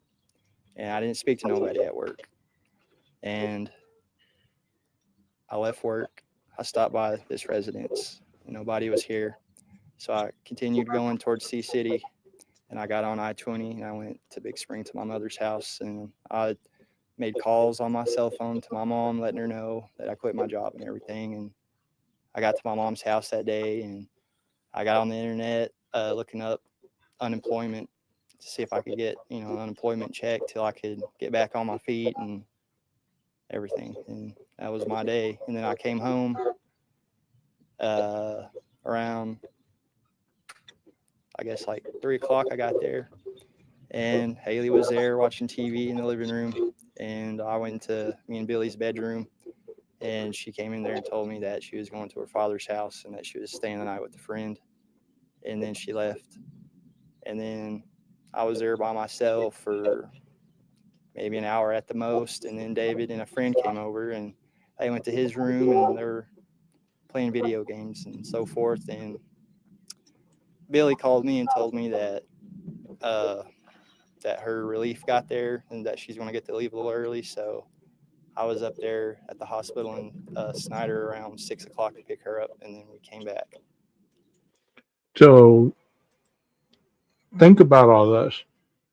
And I didn't speak to nobody at work. And I left work. I stopped by this residence. Nobody was here. So I continued going towards Sea City. And I got on I-20 and I went to Big Spring to my mother's house. And I made calls on my cell phone to my mom, letting her know that I quit my job and everything. And I got to my mom's house that day. And I got on the internet looking up unemployment to see if I could get, an unemployment check till I could get back on my feet and everything. And that was my day. And then I came home around, I guess, like 3 o'clock. I got there and Haley was there watching TV in the living room. And I went into me and Billy's bedroom and she came in there and told me that she was going to her father's house and that she was staying the night with a friend. And then she left. And then I was there by myself for maybe an hour at the most. And then David and a friend came over and they went to his room and they were playing video games and so forth. And Billy called me and told me that that her relief got there and that she's going to get to leave a little early. So I was up there at the hospital in Snyder around 6 o'clock to pick her up. And then we came back. So think about all this.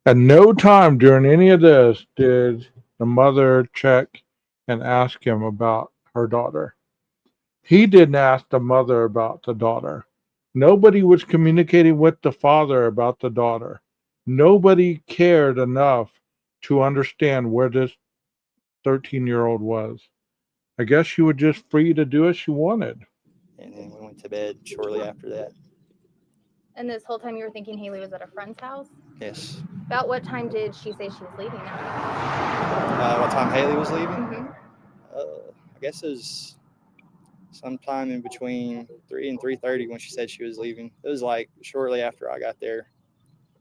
At no time during any of this did the mother check and ask him about her daughter. He didn't ask the mother about the daughter. Nobody was communicating with the father about the daughter. Nobody cared enough to understand where this 13-year-old was. I guess she was just free to do as she wanted. And then we went to bed shortly after that. And this whole time you were thinking Haley was at a friend's house? Yes. About what time did she say she was leaving? What time Haley was leaving? Mm-hmm. I guess it was sometime in between 3 and 3:30 when she said she was leaving. It was like shortly after I got there.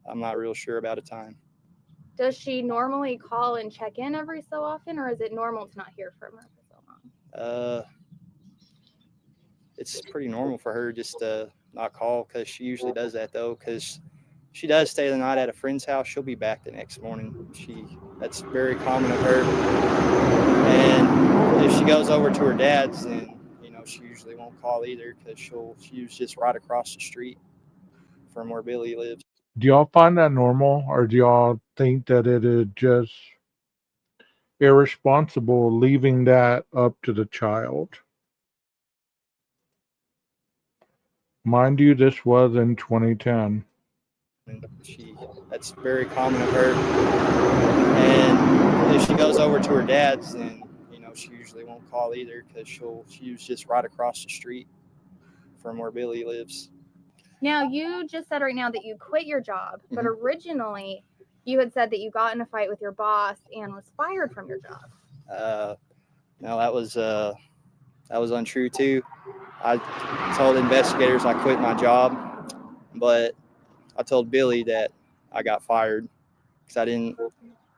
I'm not real sure about a time. Does she normally call and check in every so often, or is it normal to not hear from her for so long? It's pretty normal for her just to not call, because she usually does that though, because she does stay the night at a friend's house. She'll be back the next morning. That's very common of her. And if she goes over to her dad's, then she usually won't call either, because she's just right across the street from where Billy lives. Do y'all find that normal, or do y'all think that it is just irresponsible leaving that up to the child? Mind you, this was in 2010. That's very common of her. And if she goes over to her dad's, then she usually won't call either because she was just right across the street from where Billy lives. Now, you just said right now that you quit your job, but originally you had said that you got in a fight with your boss and was fired from your job. No, that was untrue too. I told investigators I quit my job, but I told Billy that I got fired because I didn't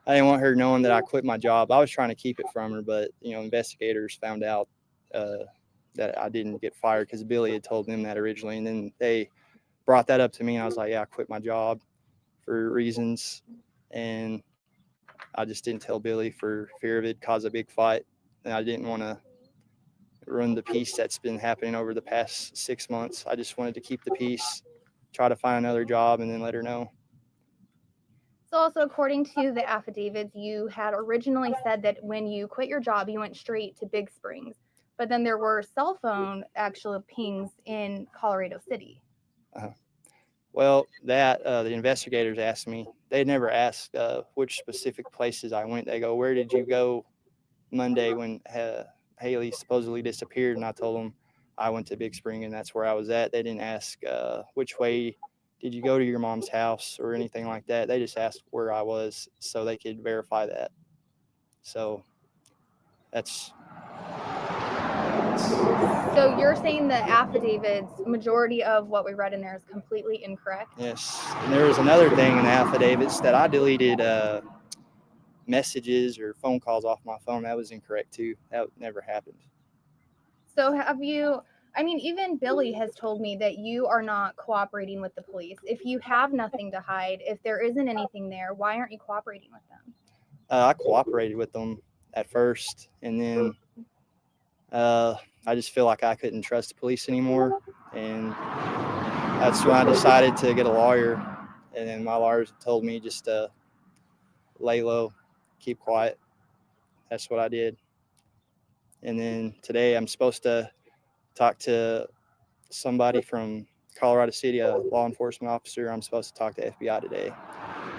want her knowing that I quit my job. I was trying to keep it from her, but investigators found out that I didn't get fired because Billy had told them that originally, and then they brought that up to me. And I was like, yeah, I quit my job for reasons, and I just didn't tell Billy for fear of it cause a big fight, and I didn't want to ruin the peace that's been happening over the past 6 months. I just wanted to keep the peace, try to find another job, and then let her know. So also, according to the affidavits, you had originally said that when you quit your job, you went straight to Big Springs, but then there were cell phone actual pings in Colorado City. Well, the investigators asked me. They never asked which specific places I went. They go, where did you go Monday when Haley supposedly disappeared? And I told them I went to Big Spring, and that's where I was at. They didn't ask which way did you go to your mom's house or anything like that. They just asked where I was so they could verify that. So that's... So you're saying the affidavits, majority of what we read in there is completely incorrect? Yes. And there was another thing in the affidavits that I deleted messages or phone calls off my phone. That was incorrect too. That never happened. So even Billy has told me that you are not cooperating with the police. If you have nothing to hide, if there isn't anything there, why aren't you cooperating with them? I cooperated with them at first, and then I just feel like I couldn't trust the police anymore, and that's when I decided to get a lawyer. And then my lawyers told me just to lay low, keep quiet. That's what I did. And then today I'm supposed to talk to somebody from Colorado City, a law enforcement officer. I'm supposed to talk to FBI today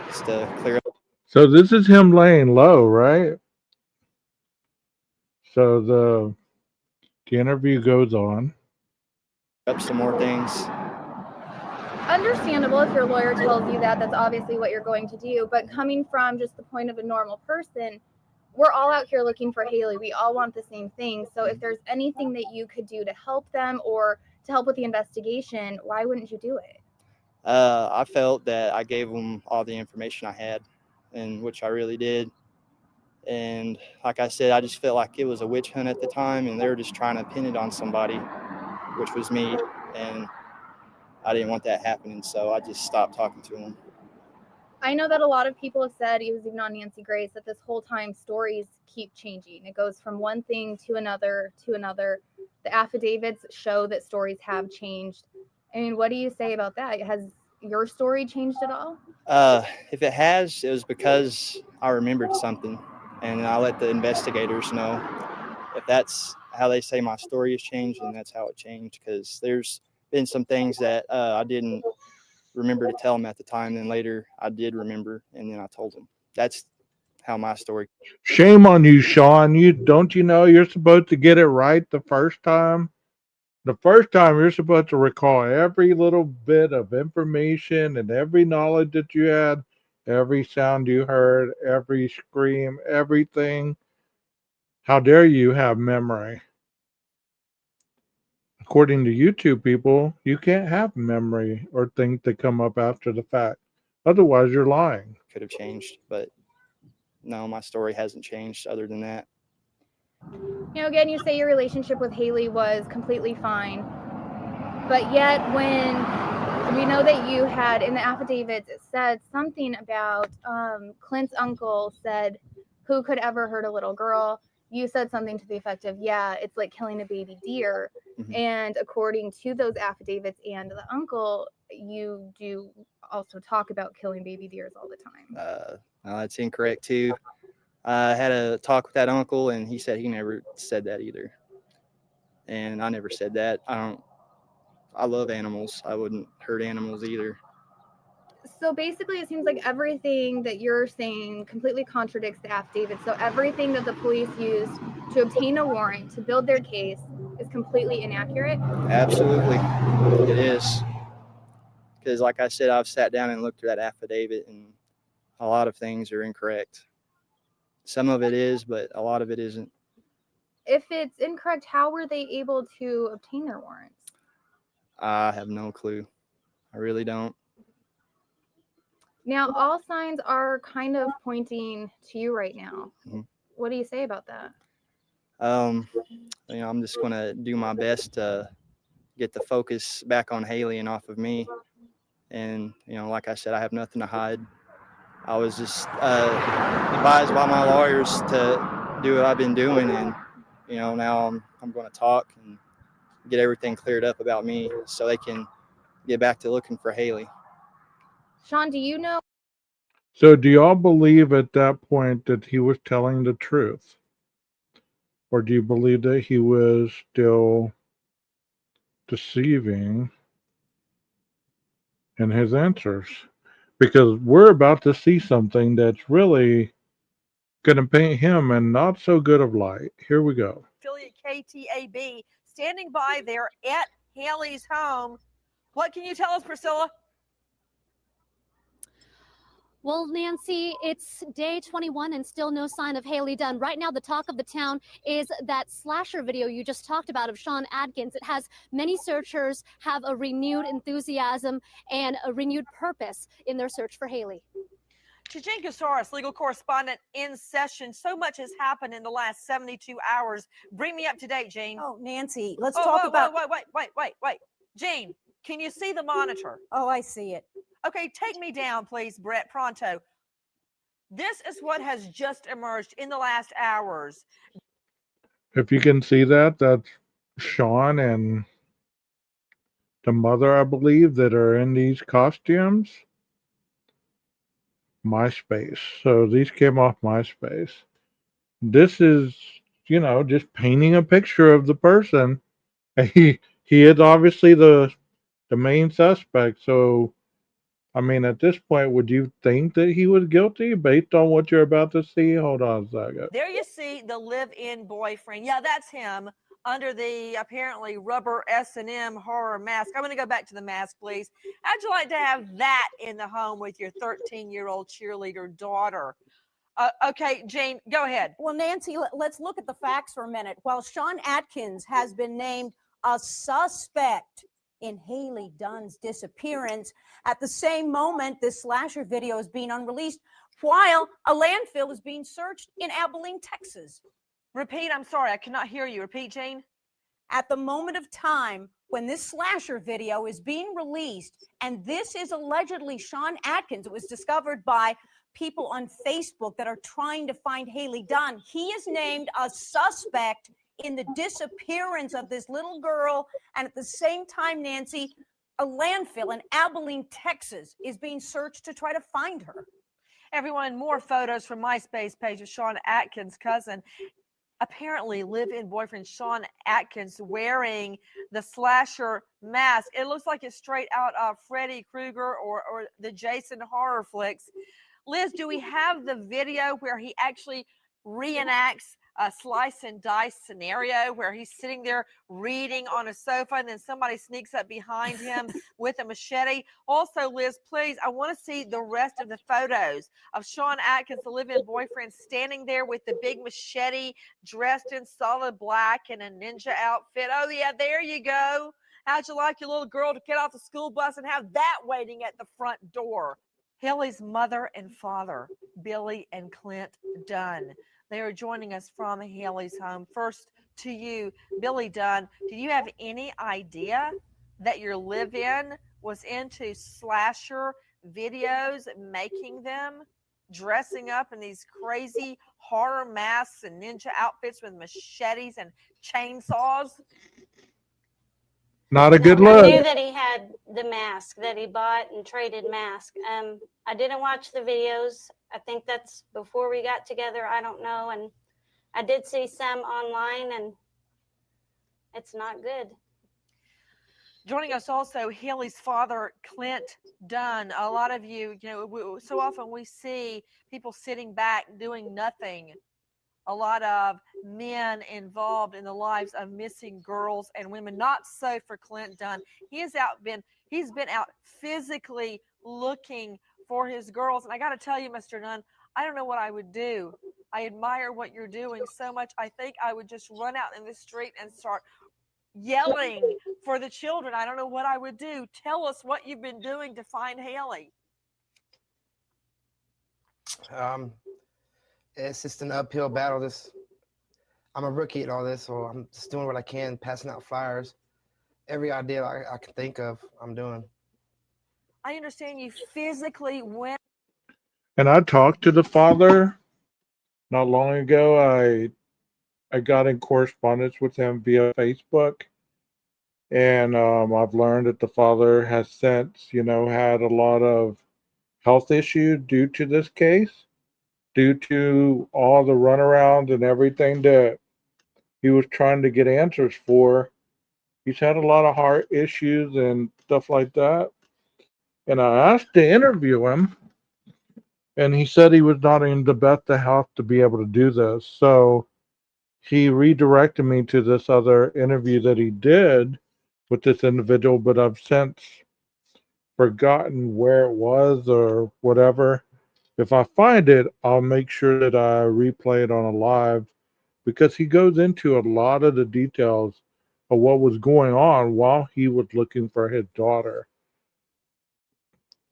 just to clear up. So this is him laying low, right? So the interview goes on. Up some more things. Understandable if your lawyer tells you that. That's obviously what you're going to do. But coming from just the point of a normal person, we're all out here looking for Haley. We all want the same thing. So if there's anything that you could do to help them or to help with the investigation, why wouldn't you do it? I felt that I gave them all the information I had, and which I really did. And like I said, I just felt like it was a witch hunt at the time, and they were just trying to pin it on somebody, which was me. And I didn't want that happening, so I just stopped talking to them. I know that a lot of people have said, it was even on Nancy Grace, that this whole time stories keep changing. It goes from one thing to another to another. The affidavits show that stories have changed. I mean, what do you say about that? Has your story changed at all? If it has, it was because I remembered something, and I let the investigators know. If that's how they say my story has changed, then that's how it changed, because there's been some things that I didn't remember to tell them at the time, and later I did remember, and then I told them. That's how my story. Shame on you, Sean. Don't you know you're supposed to get it right the first time? The first time you're supposed to recall every little bit of information and every knowledge that you had, every sound you heard, every scream, everything. How dare you have memory? According to YouTube people, you can't have memory or things that come up after the fact. Otherwise, you're lying. Could have changed, but no, my story hasn't changed other than that. You know, again, you say your relationship with Haley was completely fine, but yet when we know that you had, in the affidavits, it said something about Clint's uncle said, who could ever hurt a little girl? You said something to the effect of, yeah, it's like killing a baby deer. Mm-hmm. And according to those affidavits and the uncle, you do also talk about killing baby deers all the time. No, that's incorrect too. I had a talk with that uncle, and he said he never said that either. And I never said that. I love animals. I wouldn't hurt animals either. So basically, it seems like everything that you're saying completely contradicts the affidavit. So everything that the police used to obtain a warrant to build their case is completely inaccurate. Absolutely, it is. Because, like I said, I've sat down and looked through that affidavit, and a lot of things are incorrect. Some of it is, but a lot of it isn't. If it's incorrect, how were they able to obtain their warrants? I have no clue. I really don't. Now, all signs are kind of pointing to you right now. Mhm. What do you say about that? I'm just going to do my best to get the focus back on Haley and off of me. And, like I said, I have nothing to hide. I was just advised by my lawyers to do what I've been doing. And, now I'm going to talk and get everything cleared up about me so they can get back to looking for Haley. Sean, do you know? So, do y'all believe at that point that he was telling the truth? Or do you believe that he was still deceiving in his answers? Because we're about to see something that's really going to paint him in not so good of light. Here we go. Affiliate KTAB standing by there at Haley's home. What can you tell us, Priscilla? Well, Nancy, it's day 21 and still no sign of Haley Dunn. Right now, the talk of the town is that slasher video you just talked about of Sean Atkins. It has many searchers have a renewed enthusiasm and a renewed purpose in their search for Haley. Jane Casares, legal correspondent in session. So much has happened in the last 72 hours. Bring me up to date, Jane. Oh, Nancy, let's talk about... Wait. Jane, can you see the monitor? Oh, I see it. Okay, take me down, please, Brett, pronto. This is what has just emerged in the last hours. If you can see that, that's Sean and the mother, I believe, that are in these costumes. MySpace. So these came off MySpace. This is, just painting a picture of the person. He is obviously the main suspect. So, I mean, at this point, would you think that he was guilty based on what you're about to see? Hold on a second. There you see the live-in boyfriend. Yeah, that's him under the apparently rubber S&M horror mask. I'm going to go back to the mask, please. How'd you like to have that in the home with your 13-year-old cheerleader daughter? Okay, Jane, go ahead. Well, Nancy, let's look at the facts for a minute. While Sean Atkins has been named a suspect in Haley Dunn's disappearance, at the same moment, this slasher video is being unreleased while a landfill is being searched in Abilene, Texas. Repeat, I'm sorry, I cannot hear you. Repeat, Jane. At the moment of time when this slasher video is being released, and this is allegedly Sean Atkins, it was discovered by people on Facebook that are trying to find Haley Dunn. He is named a suspect in the disappearance of this little girl. And at the same time, Nancy, a landfill in Abilene, Texas is being searched to try to find her. Everyone, more photos from MySpace page of Sean Atkins' cousin. Apparently, live-in boyfriend Sean Atkins wearing the slasher mask. It looks like it's straight out of Freddy Krueger or the Jason horror flicks. Liz, do we have the video where he actually reenacts a slice and dice scenario where he's sitting there reading on a sofa and then somebody sneaks up behind him with a machete? Also, Liz, please, I want to see the rest of the photos of Sean Atkins, the live-in boyfriend, standing there with the big machete, dressed in solid black and a ninja outfit. Oh, yeah, there you go. How'd you like your little girl to get off the school bus and have that waiting at the front door? Haley's mother and father, Billy and Clint Dunn. They are joining us from Haley's home. First to you, Billy Dunn. Do you have any idea that your live-in was into slasher videos, making them, dressing up in these crazy horror masks and ninja outfits with machetes and chainsaws? Not a good I look. knew that he had the mask, that he bought and traded mask. I didn't watch the videos. I think that's before we got together. I don't know. And I did see some online, and it's not good. Joining us also, Haley's father, Clint Dunn. A lot of you, so often we see people sitting back doing nothing. A lot of men involved in the lives of missing girls and women. Not so for Clint Dunn. He's been out physically looking for his girls. And I got to tell you, Mr. Dunn, I don't know what I would do. I admire what you're doing so much. I think I would just run out in the street and start yelling for the children. I don't know what I would do. Tell us what you've been doing to find Haley. It's just an uphill battle. I'm a rookie at all this, so I'm just doing what I can, passing out flyers. Every idea I can think of, I'm doing. I understand you physically went. And I talked to the father not long ago. I got in correspondence with him via Facebook, and I've learned that the father has since, had a lot of health issues due to this case, due to all the runaround and everything that he was trying to get answers for. He's had a lot of heart issues and stuff like that. And I asked to interview him, and he said he was not in the best of health to be able to do this. So he redirected me to this other interview that he did with this individual, but I've since forgotten where it was or whatever. If I find it, I'll make sure that I replay it on a live, because he goes into a lot of the details of what was going on while he was looking for his daughter.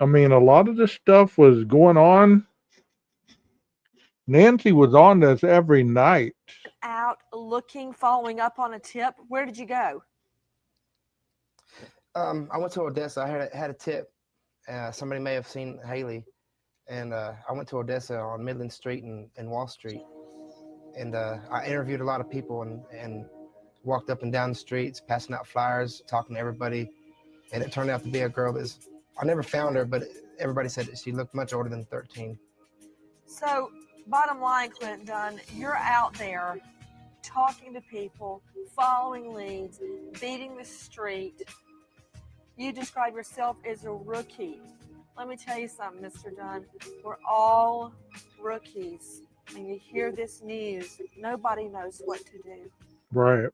I mean, a lot of this stuff was going on. Nancy was on this every night. Out looking, following up on a tip. Where did you go? I went to Odessa. I had a tip. Somebody may have seen Haley. And I went to Odessa on Midland Street and Wall Street. And I interviewed a lot of people and walked up and down the streets, passing out flyers, talking to everybody. And it turned out to be a girl I never found her, but everybody said that she looked much older than 13. So, bottom line, Clint Dunn, you're out there talking to people, following leads, beating the street. You describe yourself as a rookie. Let me tell you something, Mr. Dunn. We're all rookies. When you hear this news, nobody knows what to do. Right.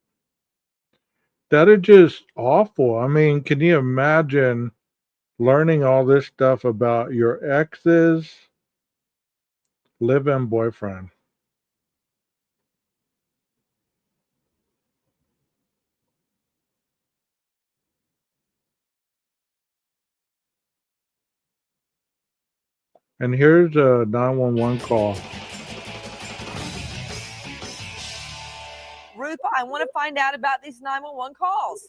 That is just awful. I mean, can you imagine learning all this stuff about your ex's live-in boyfriend? And here's a 911 call. Rupa, I want to find out about these 911 calls.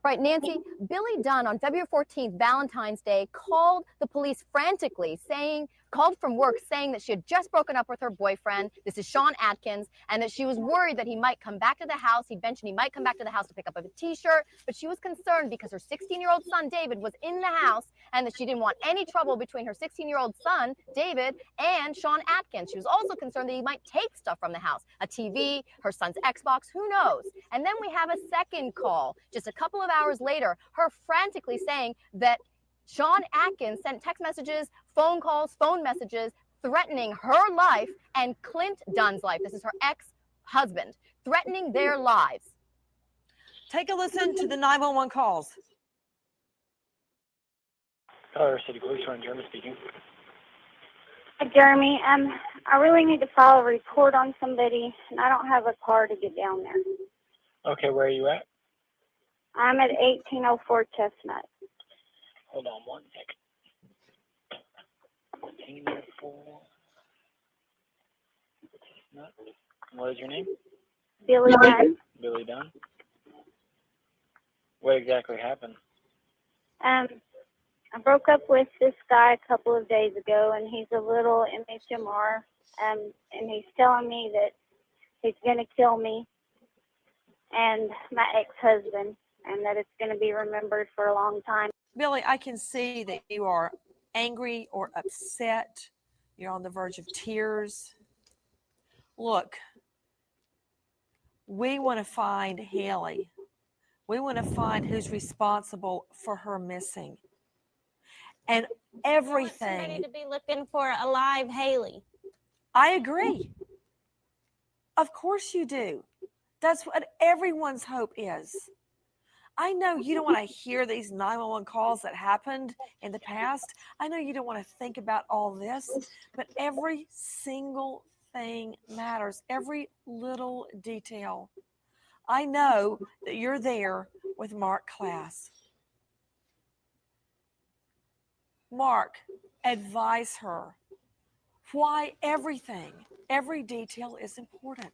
Right, Nancy, Billy Dunn on February 14th, Valentine's Day, called the police frantically, called from work saying that she had just broken up with her boyfriend. This is Sean Atkins, and that she was worried that he might come back to the house. He mentioned he might come back to the house to pick up a t-shirt, but she was concerned because her 16-year-old son, David, was in the house, and that she didn't want any trouble between her 16-year-old son, David, and Sean Atkins. She was also concerned that he might take stuff from the house, a TV, her son's Xbox, who knows? And then we have a second call, just a couple of hours later, her frantically saying that Sean Atkins sent text messages, phone calls, phone messages, threatening her life and Clint Dunn's life. This is her ex-husband, threatening their lives. Take a listen to the 911 calls. Colorado City Police, Ryan Jeremy speaking. Hi, Jeremy. I really need to file a report on somebody, and I don't have a car to get down there. Okay, where are you at? I'm at 1804 Chestnut. Hold on one second. 1804 Chestnut. What is your name? Billy Dunn. Billy Dunn. What exactly happened? I broke up with this guy a couple of days ago, and he's a little MHMR, and he's telling me that he's going to kill me and my ex-husband, and that it's going to be remembered for a long time. Billy, I can see that you are angry or upset. You're on the verge of tears. Look, we want to find Haley. We want to find who's responsible for her missing. And I want somebody everything. to be looking for a live Haley. I agree. Of course you do. That's what everyone's hope is. I know you don't want to hear these 911 calls that happened in the past. I know you don't want to think about all this, but every single thing matters, every little detail. I know that you're there with Mark Class. Mark, advise her why everything, every detail is important.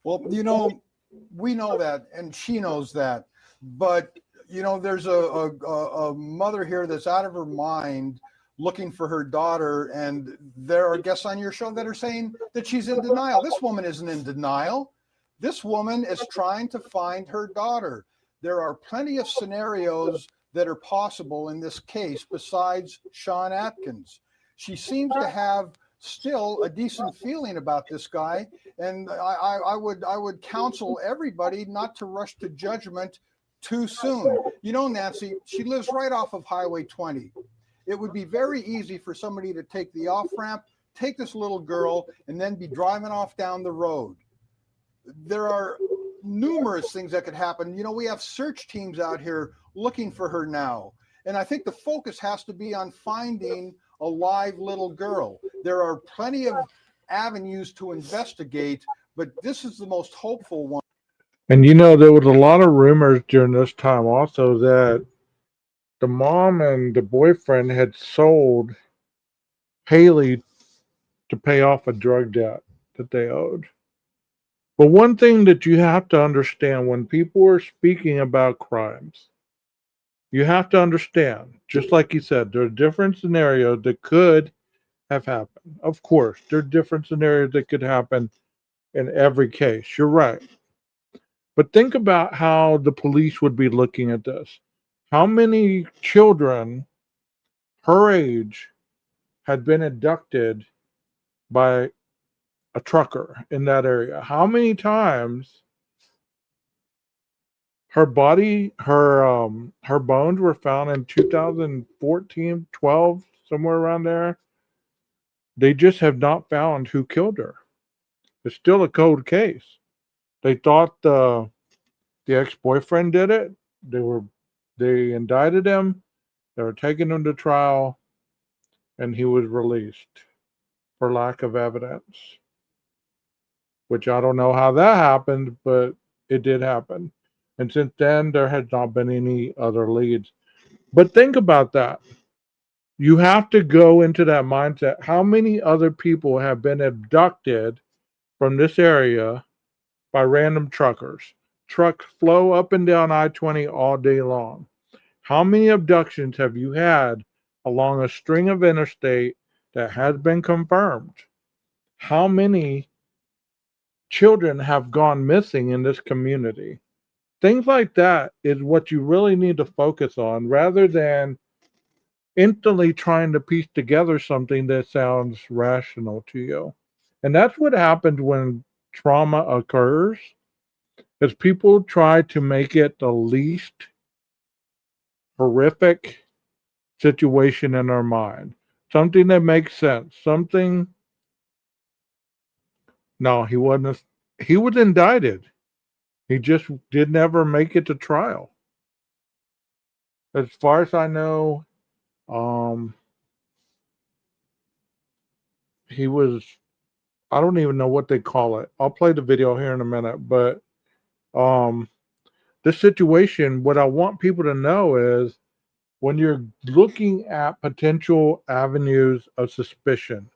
Well, we know that, and she knows that. But, there's a mother here that's out of her mind looking for her daughter, and there are guests on your show that are saying that she's in denial. This woman isn't in denial. This woman is trying to find her daughter. There are plenty of scenarios that are possible in this case besides Sean Atkins. She seems to have still a decent feeling about this guy, and I would counsel everybody not to rush to judgment too soon. Nancy, she lives right off of Highway 20. It would be very easy for somebody to take the off ramp, take this little girl, and then be driving off down the road. There are numerous things that could happen. We have search teams out here looking for her now, and I think the focus has to be on finding a live little girl. There are plenty of avenues to investigate, but this is the most hopeful one. And there was a lot of rumors during this time also that the mom and the boyfriend had sold Haley to pay off a drug debt that they owed. But one thing that you have to understand when people are speaking about crimes, you have to understand, just like you said, there are different scenarios that could have happened. Of course, there are different scenarios that could happen in every case. You're right. But think about how the police would be looking at this. How many children her age had been abducted by a trucker in that area? How many times her body, her bones were found in 2014, 12, somewhere around there? They just have not found who killed her. It's still a cold case. They thought the ex-boyfriend did it. They indicted him. They were taking him to trial, and he was released for lack of evidence. Which I don't know how that happened, but it did happen. And since then, there has not been any other leads. But think about that. You have to go into that mindset. How many other people have been abducted from this area by random truckers? Trucks flow up and down I-20 all day long. How many abductions have you had along a string of interstate that has been confirmed? How many children have gone missing in this community? Things like that is what you really need to focus on rather than instantly trying to piece together something that sounds rational to you. And that's what happens when trauma occurs, is people try to make it the least horrific situation in their mind. Something that makes sense. Something. No, he wasn't. He was indicted. He just did never make it to trial. As far as I know, he was. I don't even know what they call it. I'll play the video here in a minute. But this situation, what I want people to know is when you're looking at potential avenues of suspicion,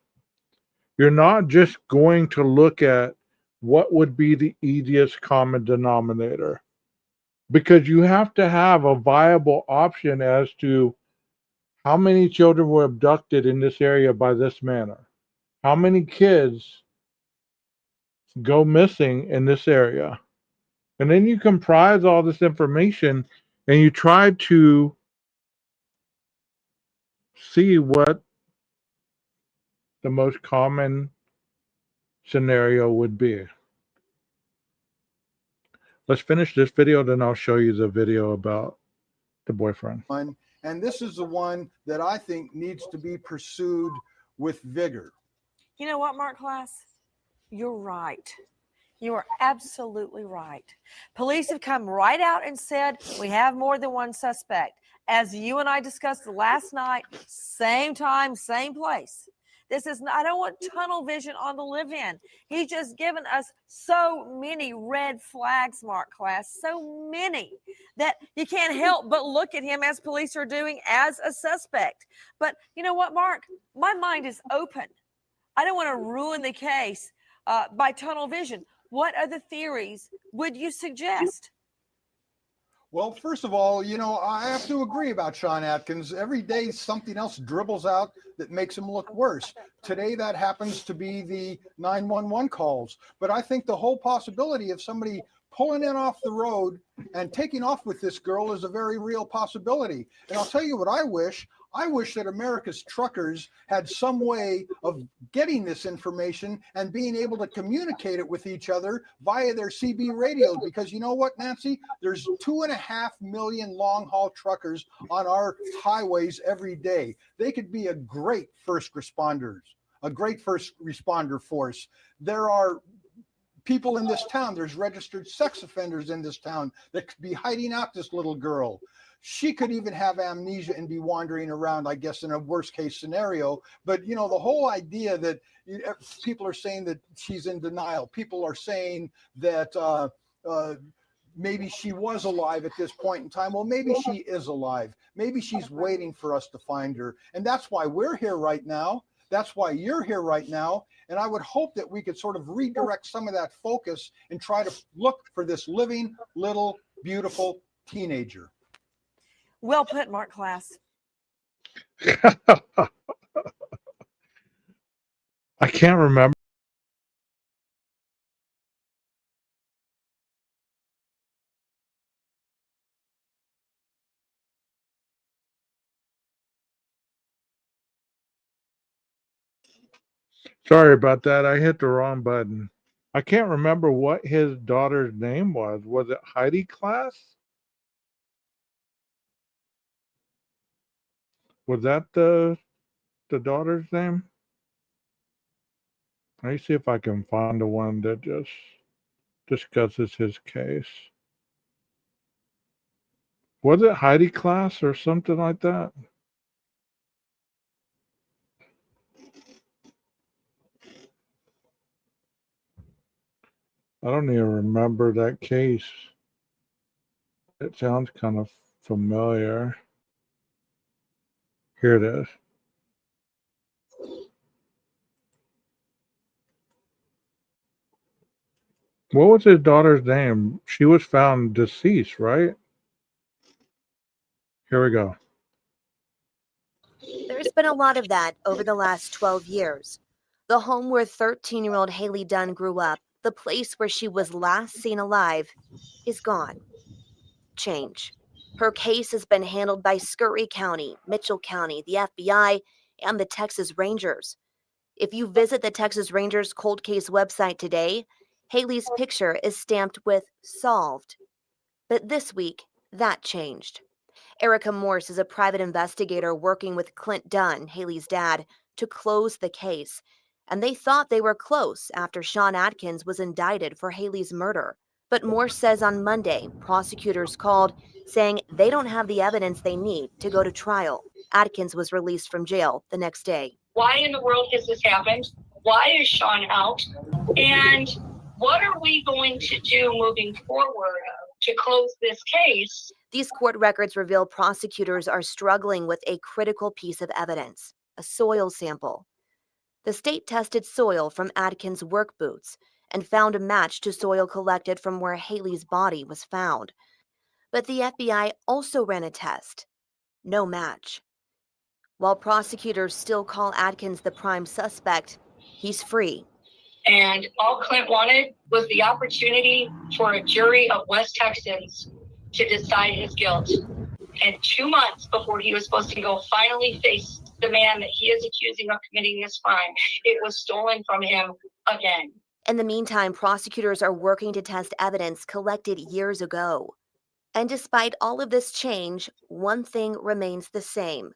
you're not just going to look at what would be the easiest common denominator, because you have to have a viable option as to how many children were abducted in this area by this manner. How many kids go missing in this area? And then you comprise all this information and you try to see what the most common scenario would be. Let's finish this video, then I'll show you the video about the boyfriend. And this is the one that I think needs to be pursued with vigor. You know what, Mark Class? You're right. You are absolutely right. Police have come right out and said we have more than one suspect. As you and I discussed last night, same time, same place. This is not, I don't want tunnel vision on the live-in. He's just given us so many red flags, Mark Class, so many that you can't help but look at him as police are doing as a suspect. But you know what, Mark? My mind is open. I don't want to ruin the case by tunnel vision. What other theories would you suggest? Well, first of all, you know, I have to agree about Sean Atkins. Every day something else dribbles out that makes him look worse. Today that happens to be the 911 calls. But I think the whole possibility of somebody pulling in off the road and taking off with this girl is a very real possibility. And I'll tell you what I wish. I wish that America's truckers had some way of getting this information and being able to communicate it with each other via their CB radios. Because you know what, Nancy? There's 2.5 million long-haul truckers on our highways every day. They could be a great first responder force. There are people in this town, there's registered sex offenders in this town that could be hiding out this little girl. She could even have amnesia and be wandering around, I guess, in a worst case scenario. But, you know, the whole idea that people are saying that she's in denial. People are saying that maybe she was alive at this point in time. Well, maybe she is alive. Maybe she's waiting for us to find her. And that's why we're here right now. That's why you're here right now. And I would hope that we could sort of redirect some of that focus and try to look for this living, little, beautiful teenager. Well put, Mark Class. I can't remember. Sorry about that. I hit the wrong button. I can't remember what his daughter's name was. Was it Heidi Class? Was that the daughter's name? Let me see if I can find the one that just discusses his case. Was it Heidi Class or something like that? I don't even remember that case. It sounds kind of familiar. Here it is. What was his daughter's name? She was found deceased, right? Here we go. There's been a lot of that over the last 12 years. The home where 13-year-old Haley Dunn grew up, the place where she was last seen alive, is gone. Change. Her case has been handled by Scurry County, Mitchell County, the FBI, and the Texas Rangers. If you visit the Texas Rangers cold case website today, Haley's picture is stamped with solved. But this week, that changed. Erica Morse is a private investigator working with Clint Dunn, Haley's dad, to close the case. And they thought they were close after Sean Atkins was indicted for Haley's murder. But Morse says on Monday, prosecutors called saying they don't have the evidence they need to go to trial. Atkins was released from jail the next day. Why in the world has this happened? Why is Sean out? And what are we going to do moving forward to close this case? These court records reveal prosecutors are struggling with a critical piece of evidence, a soil sample. The state tested soil from Atkins' work boots and found a match to soil collected from where Haley's body was found. But the FBI also ran a test. No match. While prosecutors still call Atkins the prime suspect, he's free. And all Clint wanted was the opportunity for a jury of West Texans to decide his guilt. And 2 months before he was supposed to go finally face the man that he is accusing of committing this crime, it was stolen from him again. In the meantime, prosecutors are working to test evidence collected years ago. And despite all of this change, one thing remains the same.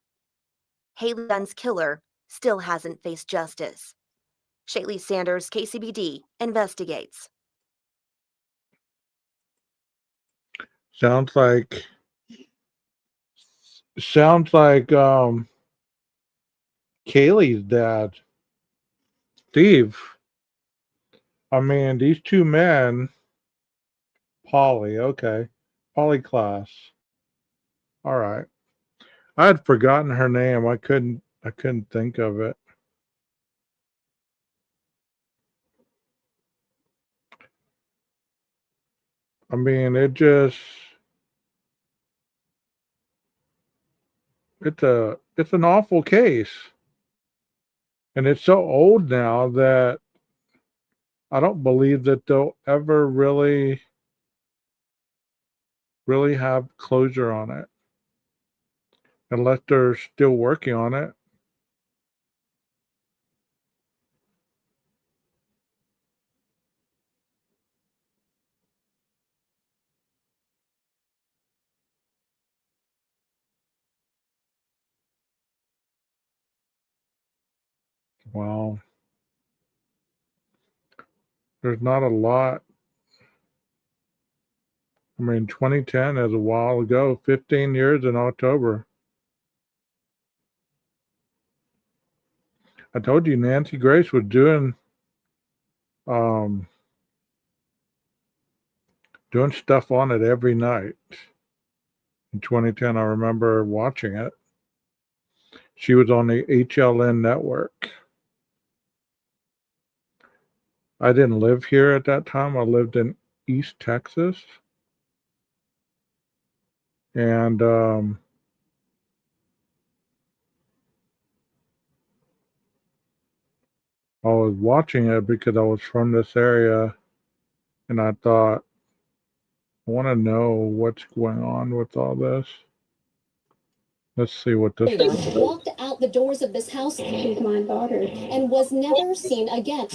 Haley Dunn's killer still hasn't faced justice. Shaylee Sanders, KCBD, investigates. Sounds like Kaylee's dad, Steve. I mean, these two men, Polly, okay, Polly Klaas. All right, I had forgotten her name. I couldn't think of it. I mean, it's an awful case, and it's so old now that I don't believe that they'll ever really have closure on it unless they're still working on it. Wow. There's not a lot. I mean, 2010 is a while ago, 15 years in October. I told you Nancy Grace was doing stuff on it every night. In 2010, I remember watching it. She was on the HLN network. I didn't live here at that time. I lived in East Texas. And I was watching it because I was from this area, and I thought, I want to know what's going on with all this. Let's see what this is. Walked out the doors of this house. She's my daughter. And was never seen again.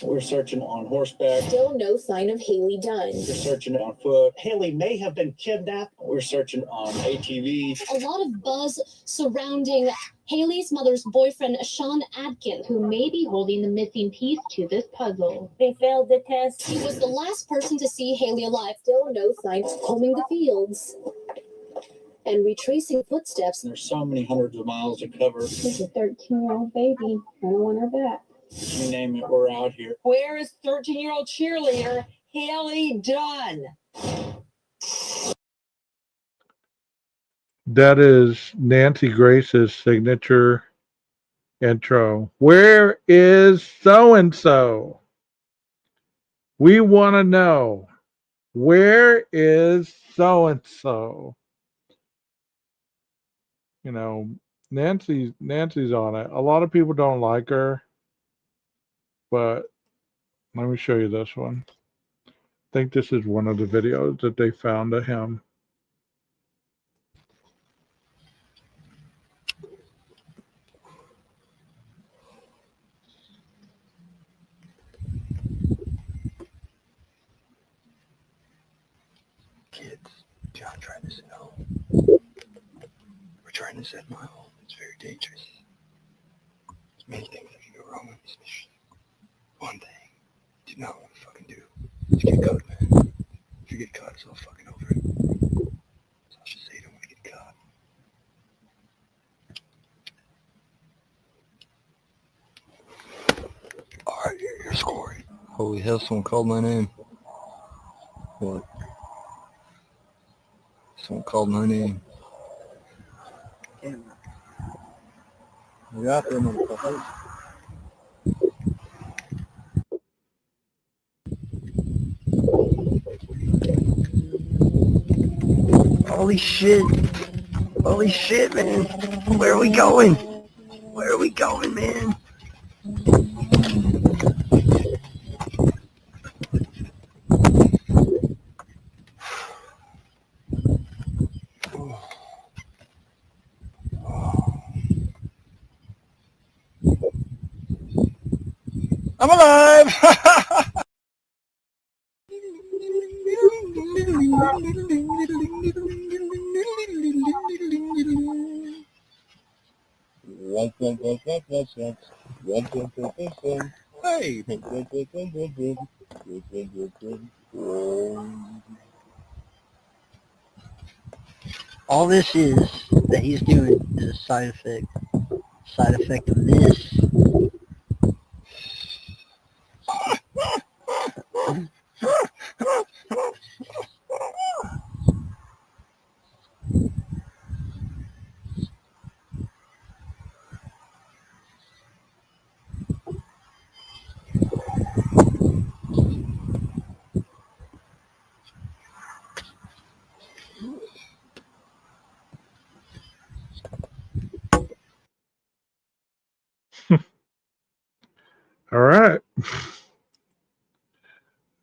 We're searching on horseback. Still no sign of Haley Dunn. We're searching on foot. Haley may have been kidnapped. We're searching on ATVs. A lot of buzz surrounding Haley's mother's boyfriend, Sean Adkins, who may be holding the missing piece to this puzzle. They failed the test. He was the last person to see Haley alive. Still no sign of combing the fields and retracing footsteps. There's so many hundreds of miles to cover. She's a 13-year-old baby. I don't want her back. You name it, we're out here. Where is 13-year-old cheerleader Haley Dunn? That is Nancy Grace's signature intro. Where is so-and-so? We want to know. Where is so-and-so? You know, Nancy's on it. A lot of people don't like her, but let me show you this one. I think this is one of the videos that they found of him. Kids, do not try this at home. We're trying this at my home. It's very dangerous. There's many things that can go wrong on this mission. One thing, do not want to fucking do is get caught, man. If you get caught, it's all fucking over. So I should say you don't want to get caught. Alright, here's Corey. Holy hell, someone called my name. What? Someone called my name. We got there, motherfucker. Holy shit. Holy shit, man. Where are we going? Where are we going, man? I'm alive! Hey. All this is that he's doing is a side effect of this. All right.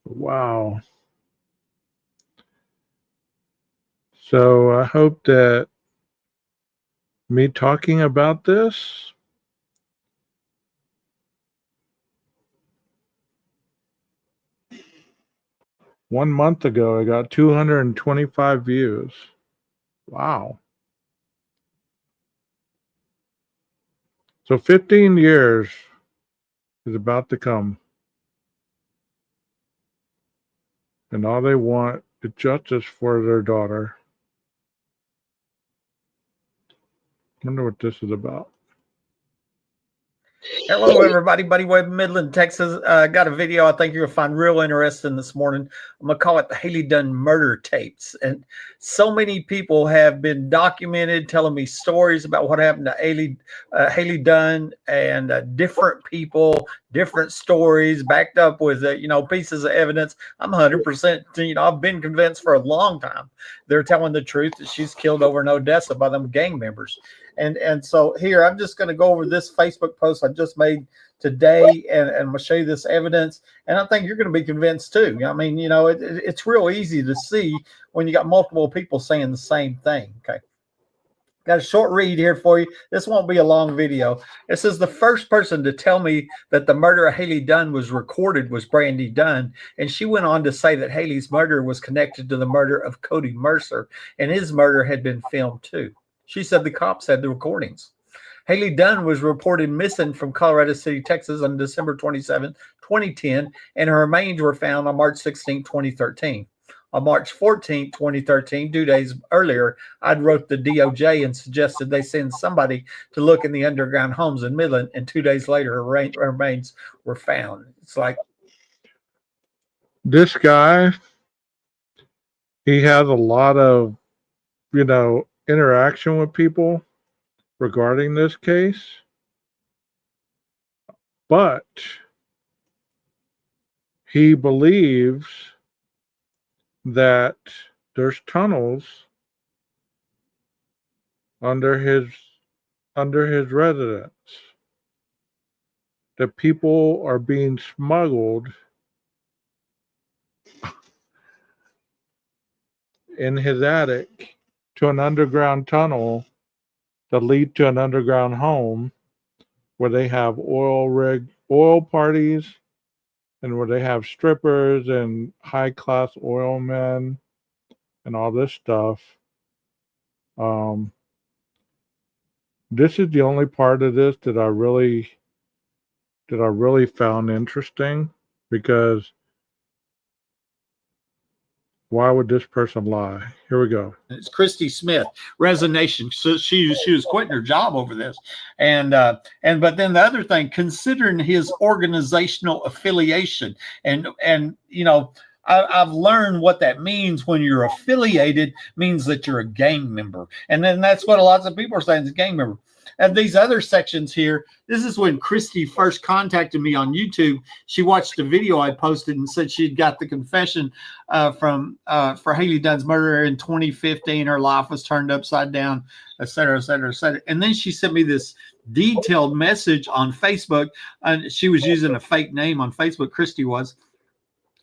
Wow. So I hope that me talking about this one month ago, I got 225 views. Wow. So 15 years is about to come. And all they want is justice for their daughter. Wonder what this is about. Hello, everybody. Buddy Webb, Midland, Texas. Got a video I think you'll find real interesting this morning. I'm going to call it the Haley Dunn murder tapes. And so many people have been documented, telling me stories about what happened to Haley Dunn, and different people, different stories backed up with, pieces of evidence. I'm 100%, I've been convinced for a long time they're telling the truth that she's killed over in Odessa by them gang members. And so here, I'm just going to go over this Facebook post I just made today, and I'm going to show you this evidence. And I think you're going to be convinced too. I mean, it's real easy to see when you got multiple people saying the same thing. Okay. Got a short read here for you. This won't be a long video. It says the first person to tell me that the murder of Haley Dunn was recorded was Brandy Dunn. And she went on to say that Haley's murder was connected to the murder of Cody Mercer, and his murder had been filmed too. She said the cops had the recordings. Haley Dunn was reported missing from Colorado City, Texas on December 27, 2010, and her remains were found on March 16, 2013. On March 14, 2013, 2 days earlier, I'd wrote the DOJ and suggested they send somebody to look in the underground homes in Midland, and 2 days later, her remains were found. It's like, this guy, he has a lot of, interaction with people regarding this case, but he believes that there's tunnels under his residence, that people are being smuggled in his attic to an underground tunnel that lead to an underground home where they have oil parties, and where they have strippers and high-class oil men and all this stuff. This is the only part of this that I really found interesting, because why would this person lie? Here we go. it's Christy Smith, Resignation. So she was quitting her job over this. But then the other thing, considering his organizational affiliation, and I've learned what that means. When you're affiliated, means that you're a gang member. And then that's what lots of people are saying, is a gang member. And these other sections here, this is when Christy first contacted me on YouTube. She watched a video I posted and said she'd got the confession for Haley Dunn's murder in 2015. Her life was turned upside down, et cetera, et cetera, et cetera. And then she sent me this detailed message on Facebook. And she was using a fake name on Facebook, Christy was.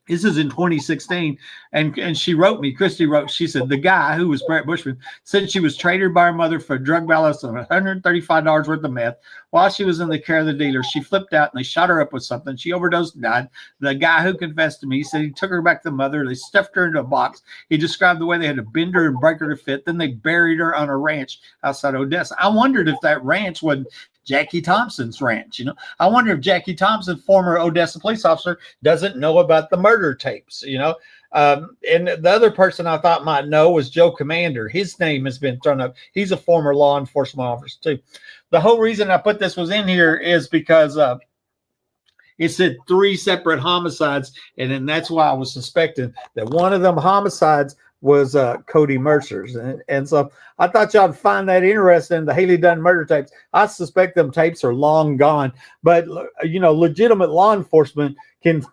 This is in 2016, and she wrote me. Christy wrote. She said the guy who was Brett Bushman said she was traded by her mother for a drug balance of $135 worth of meth. While she was in the care of the dealer, she flipped out and they shot her up with something. She overdosed and died. The guy who confessed to me said he took her back to the mother. They stuffed her into a box. He described the way they had to bend her and break her to fit. Then they buried her on a ranch outside Odessa. I wondered if that ranch wasn't Jackie Thompson's ranch. You know, I wonder if Jackie Thompson, former Odessa police officer, doesn't know about the murder tapes. You know, and the other person I thought might know was Joe Commander. His name has been thrown up. He's a former law enforcement officer too. The whole reason I put this was in here is because it said 3 separate homicides, and then that's why I was suspecting that one of them homicides was Cody Mercer's. And so I thought y'all would find that interesting, the Haley Dunn murder tapes. I suspect them tapes are long gone, but you know, legitimate law enforcement can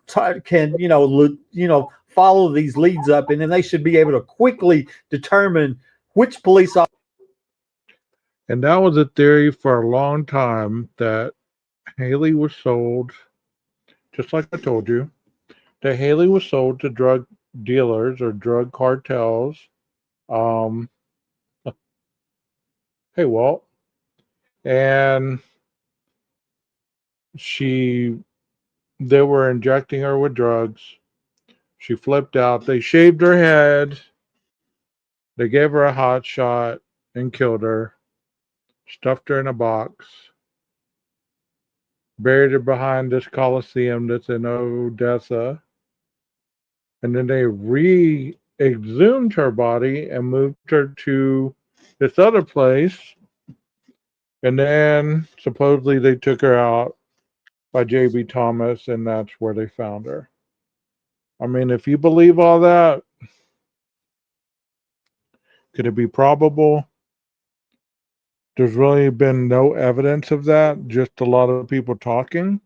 follow these leads up, and then they should be able to quickly determine which police officer. And that was a theory for a long time, that Haley was sold, just like I told you, that Haley was sold to drug dealers or drug cartels. Hey, Walt. And they were injecting her with drugs. She flipped out. They shaved her head. They gave her a hot shot and killed her. Stuffed her in a box. Buried her behind this Coliseum that's in Odessa. And then they re-exhumed her body and moved her to this other place. And then supposedly they took her out by J.B. Thomas, and that's where they found her. I mean, if you believe all that, could it be probable? There's really been no evidence of that, just a lot of people talking.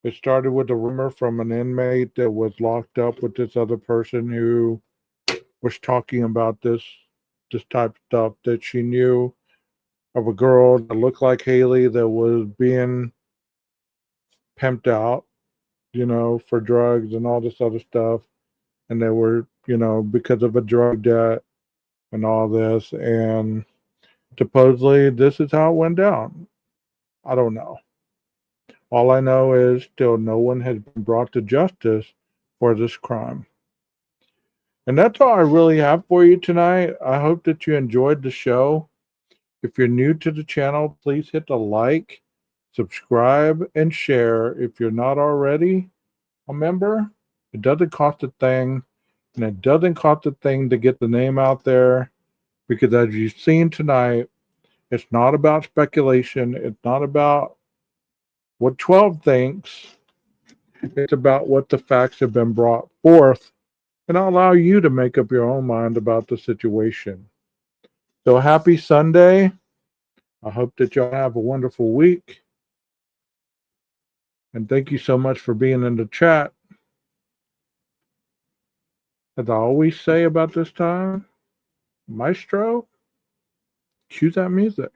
It started with a rumor from an inmate that was locked up with this other person who was talking about this type of stuff, that she knew of a girl that looked like Haley that was being pimped out, you know, for drugs and all this other stuff. And they were, you know, because of a drug debt and all this. And supposedly this is how it went down. I don't know. All I know is still no one has been brought to justice for this crime. And that's all I really have for you tonight. I hope that you enjoyed the show. If you're new to the channel, please hit the like, subscribe, and share. If you're not already a member, it doesn't cost a thing. And it doesn't cost a thing to get the name out there. Because as you've seen tonight, it's not about speculation. It's not about what 12 thinks. It's about what the facts have been brought forth, and I'll allow you to make up your own mind about the situation. So happy Sunday. I hope that y'all have a wonderful week. And thank you so much for being in the chat. As I always say about this time, Maestro, cue that music.